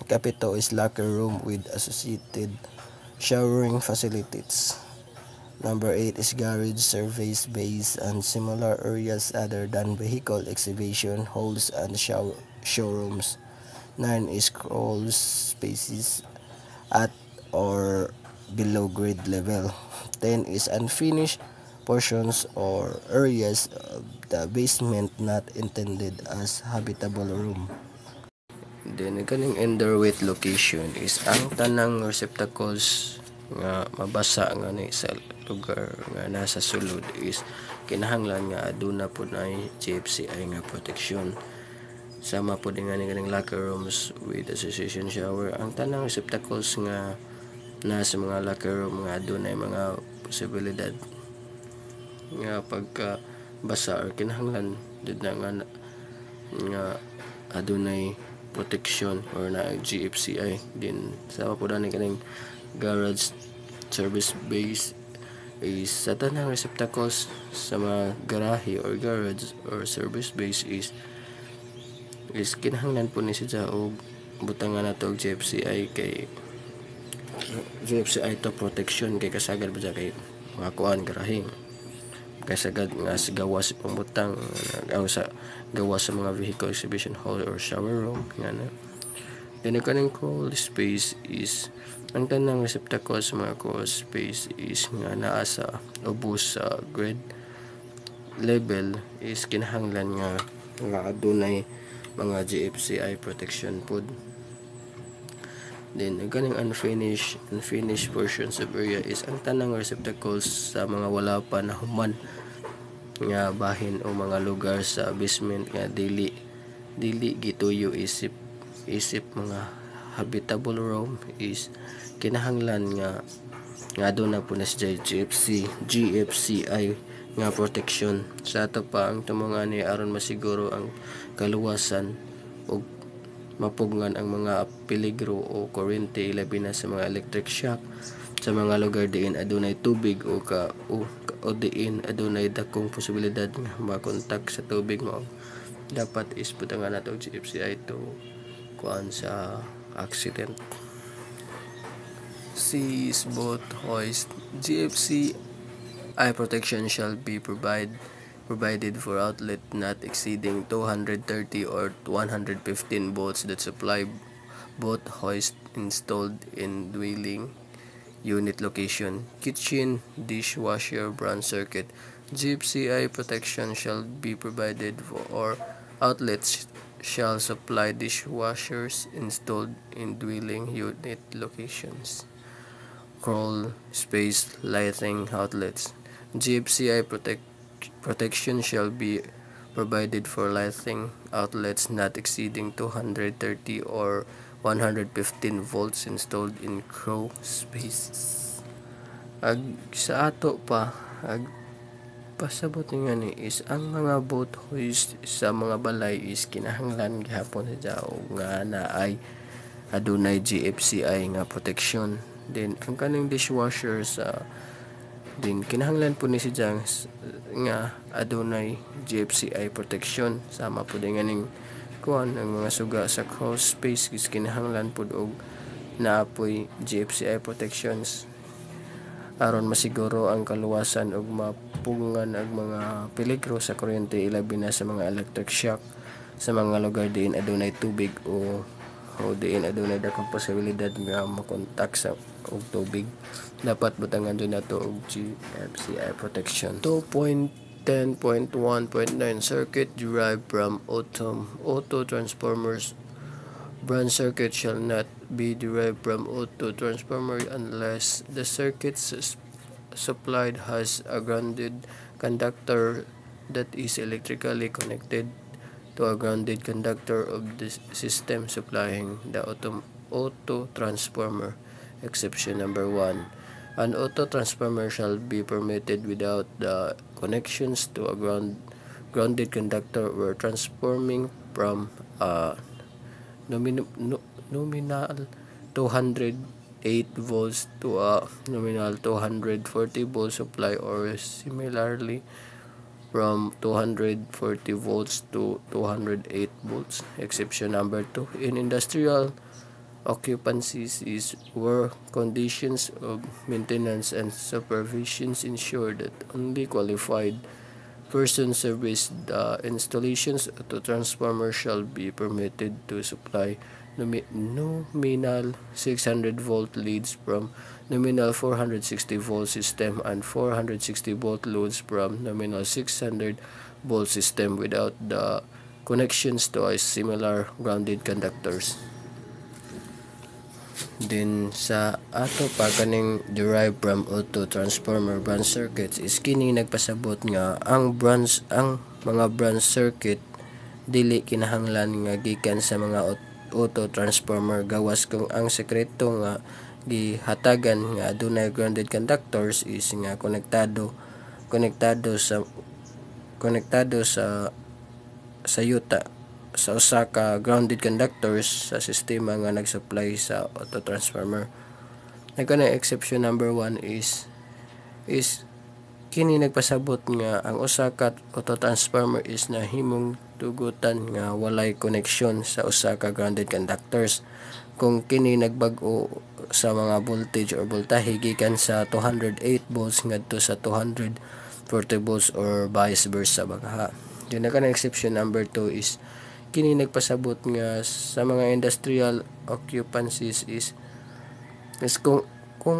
Kapito is locker room with associated showering facilities. Number 8 is garage, service bays, and similar areas other than vehicle exhibition halls and showrooms. 9 is crawl spaces at or below grade level. 10 is unfinished portions or areas of the basement not intended as habitable room. Then kaning indoor wet location is ang tanang receptacles nga mabasa nga ni sa lugar nga nasa sulod is kinahanglan nga aduna pud ay GFCI nga protection. Sama pud nga ni kaning locker rooms with association shower ang tanang receptacles nga nasa mga locker room nga adunay mga posibilidad nga pagka basa or kinahanglan did na nga adunay protection or na GFCI. Din sama po na kaning garage service base is sa tanang receptacles sa mga garahe or garage or service base is kinahanglan po ni siya og butangan nato og GFCI kay GFCI to protection kay kasagad ba kay mga kuan garahing kasagad nga sa gawas pambutang sa gawas sa mga vehicle exhibition hall or shower room nga na. Then kaning crawl space is ang tanang receptacle sa mga crawl space is nga naa sa ubos sa grade level is kinahanglan nga adunay mga GFCI protection pod. Then ang kaning unfinished portions of area is ang tanang receptacles sa mga wala pa nahuman nga bahin o mga lugar sa basement nga dili gituyo isip mga habitable room is kinahanglan nga aduna po na sa GFCI nga protection. Sa ato pa ang tumungan ni aron masiguro ang kaluwasan o mapugngan ang mga peligro o kuryente ilabi na sa mga electric shock sa mga lugar diin adunay tubig o diin adunay dakong posibilidad nga makontak sa tubig mo. Dapat is butangan nato og GFCI to kuan sa accident. Seas boat hoist GFCI protection shall be provided for outlet not exceeding 230 or 115 volts that supply boat hoist installed in dwelling unit location, kitchen, dishwasher, branch circuit. GFCI protection shall be provided for or outlets shall supply dishwashers installed in dwelling unit locations. Crawl space lighting outlets. GFCI protection shall be provided for lighting outlets not exceeding 230 or 115 volts installed in crawl spaces. Sa ato pa pasabot nga ni is ang mga boat hoist sa mga balay is kinahanglan gihapon sa nga naay adunay GFCI nga protection. Then ang kaning dishwasher sa din kinahanglan po ni siya nga adunay GFCI protection. Sama po din nganing kuan ang mga suga sa crawl space is kinahanglan po og naapoy GFCI protections aron masiguro ang kaluwasan og mapungan ang mga peligro sa kuryente ilabi na sa mga electric shock sa mga lugar diin adunay tubig o diin adunay dakong posibilidad nga makontak sa og tubig. Dapat butangan din nato og GFCI protection. 2.10.1.9 circuit derived from auto transformers. Branch circuit shall not be derived from auto transformer unless the circuit supplied has a grounded conductor that is electrically connected to a grounded conductor of the system supplying the auto transformer. Exception number 1. An auto transformer shall be permitted without the connections to a grounded conductor where transforming from a nominal 208 volts to a nominal 240 volt supply or similarly from 240 volts to 208 volts. Exception number 2. In industrial occupancies is where conditions of maintenance and supervisions ensure that only qualified persons service the installations to transformer shall be permitted to supply nominal 600 volt leads from nominal 460 volt system and 460 volt loads from nominal 600 volt system without the connections to a similar grounded conductors. Then sa ato pa kaning derived from auto transformer branch circuits is kini nagpasabot nga ang mga branch circuit dili kinahanglan nga gikan sa mga auto transformer gawas kung ang sekreto nga gihatagan nga adunay grounded conductors is nga konektado sa yuta sa usa ka grounded conductors sa sistema nga nagsupply sa auto transformer. Nagkanang exception number 1 is Kini nagpasabot nga ang usa ka autotransformer is nahimong tugutan nga walay koneksyon sa usa ka grounded conductors. Kung kini nagbag-o sa mga voltage or voltahe gikan sa 208 volts ngadto sa 240 volts or vice versa baka. Yun na kanang exception number 2 is kini nagpasabot nga sa mga industrial occupancies is kung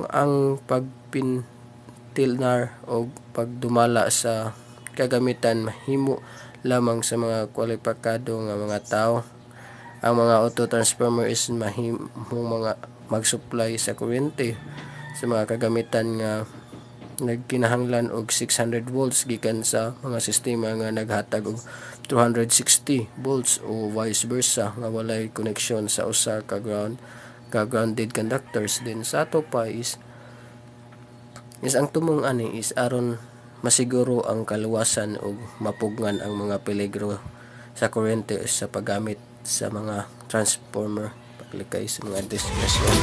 ang pagpintilnar o pagdumala sa kagamitan mahimo lamang sa mga kwalipikado nga mga tao, ang mga autotransformer is mahimong mga mag-supply sa kuryente sa mga kagamitan nga nagkinahanglan og 600 volts gikan sa mga sistema nga naghatag og 260 volts o vice versa nga walay koneksyon sa usa ka grounded conductors. Din sa ato pa is ang tumong ani is aron masiguro ang kaluwasan ug mapugngan ang mga peligro sa kuryente sa paggamit sa mga transformer paglikay sa mga destinasyon.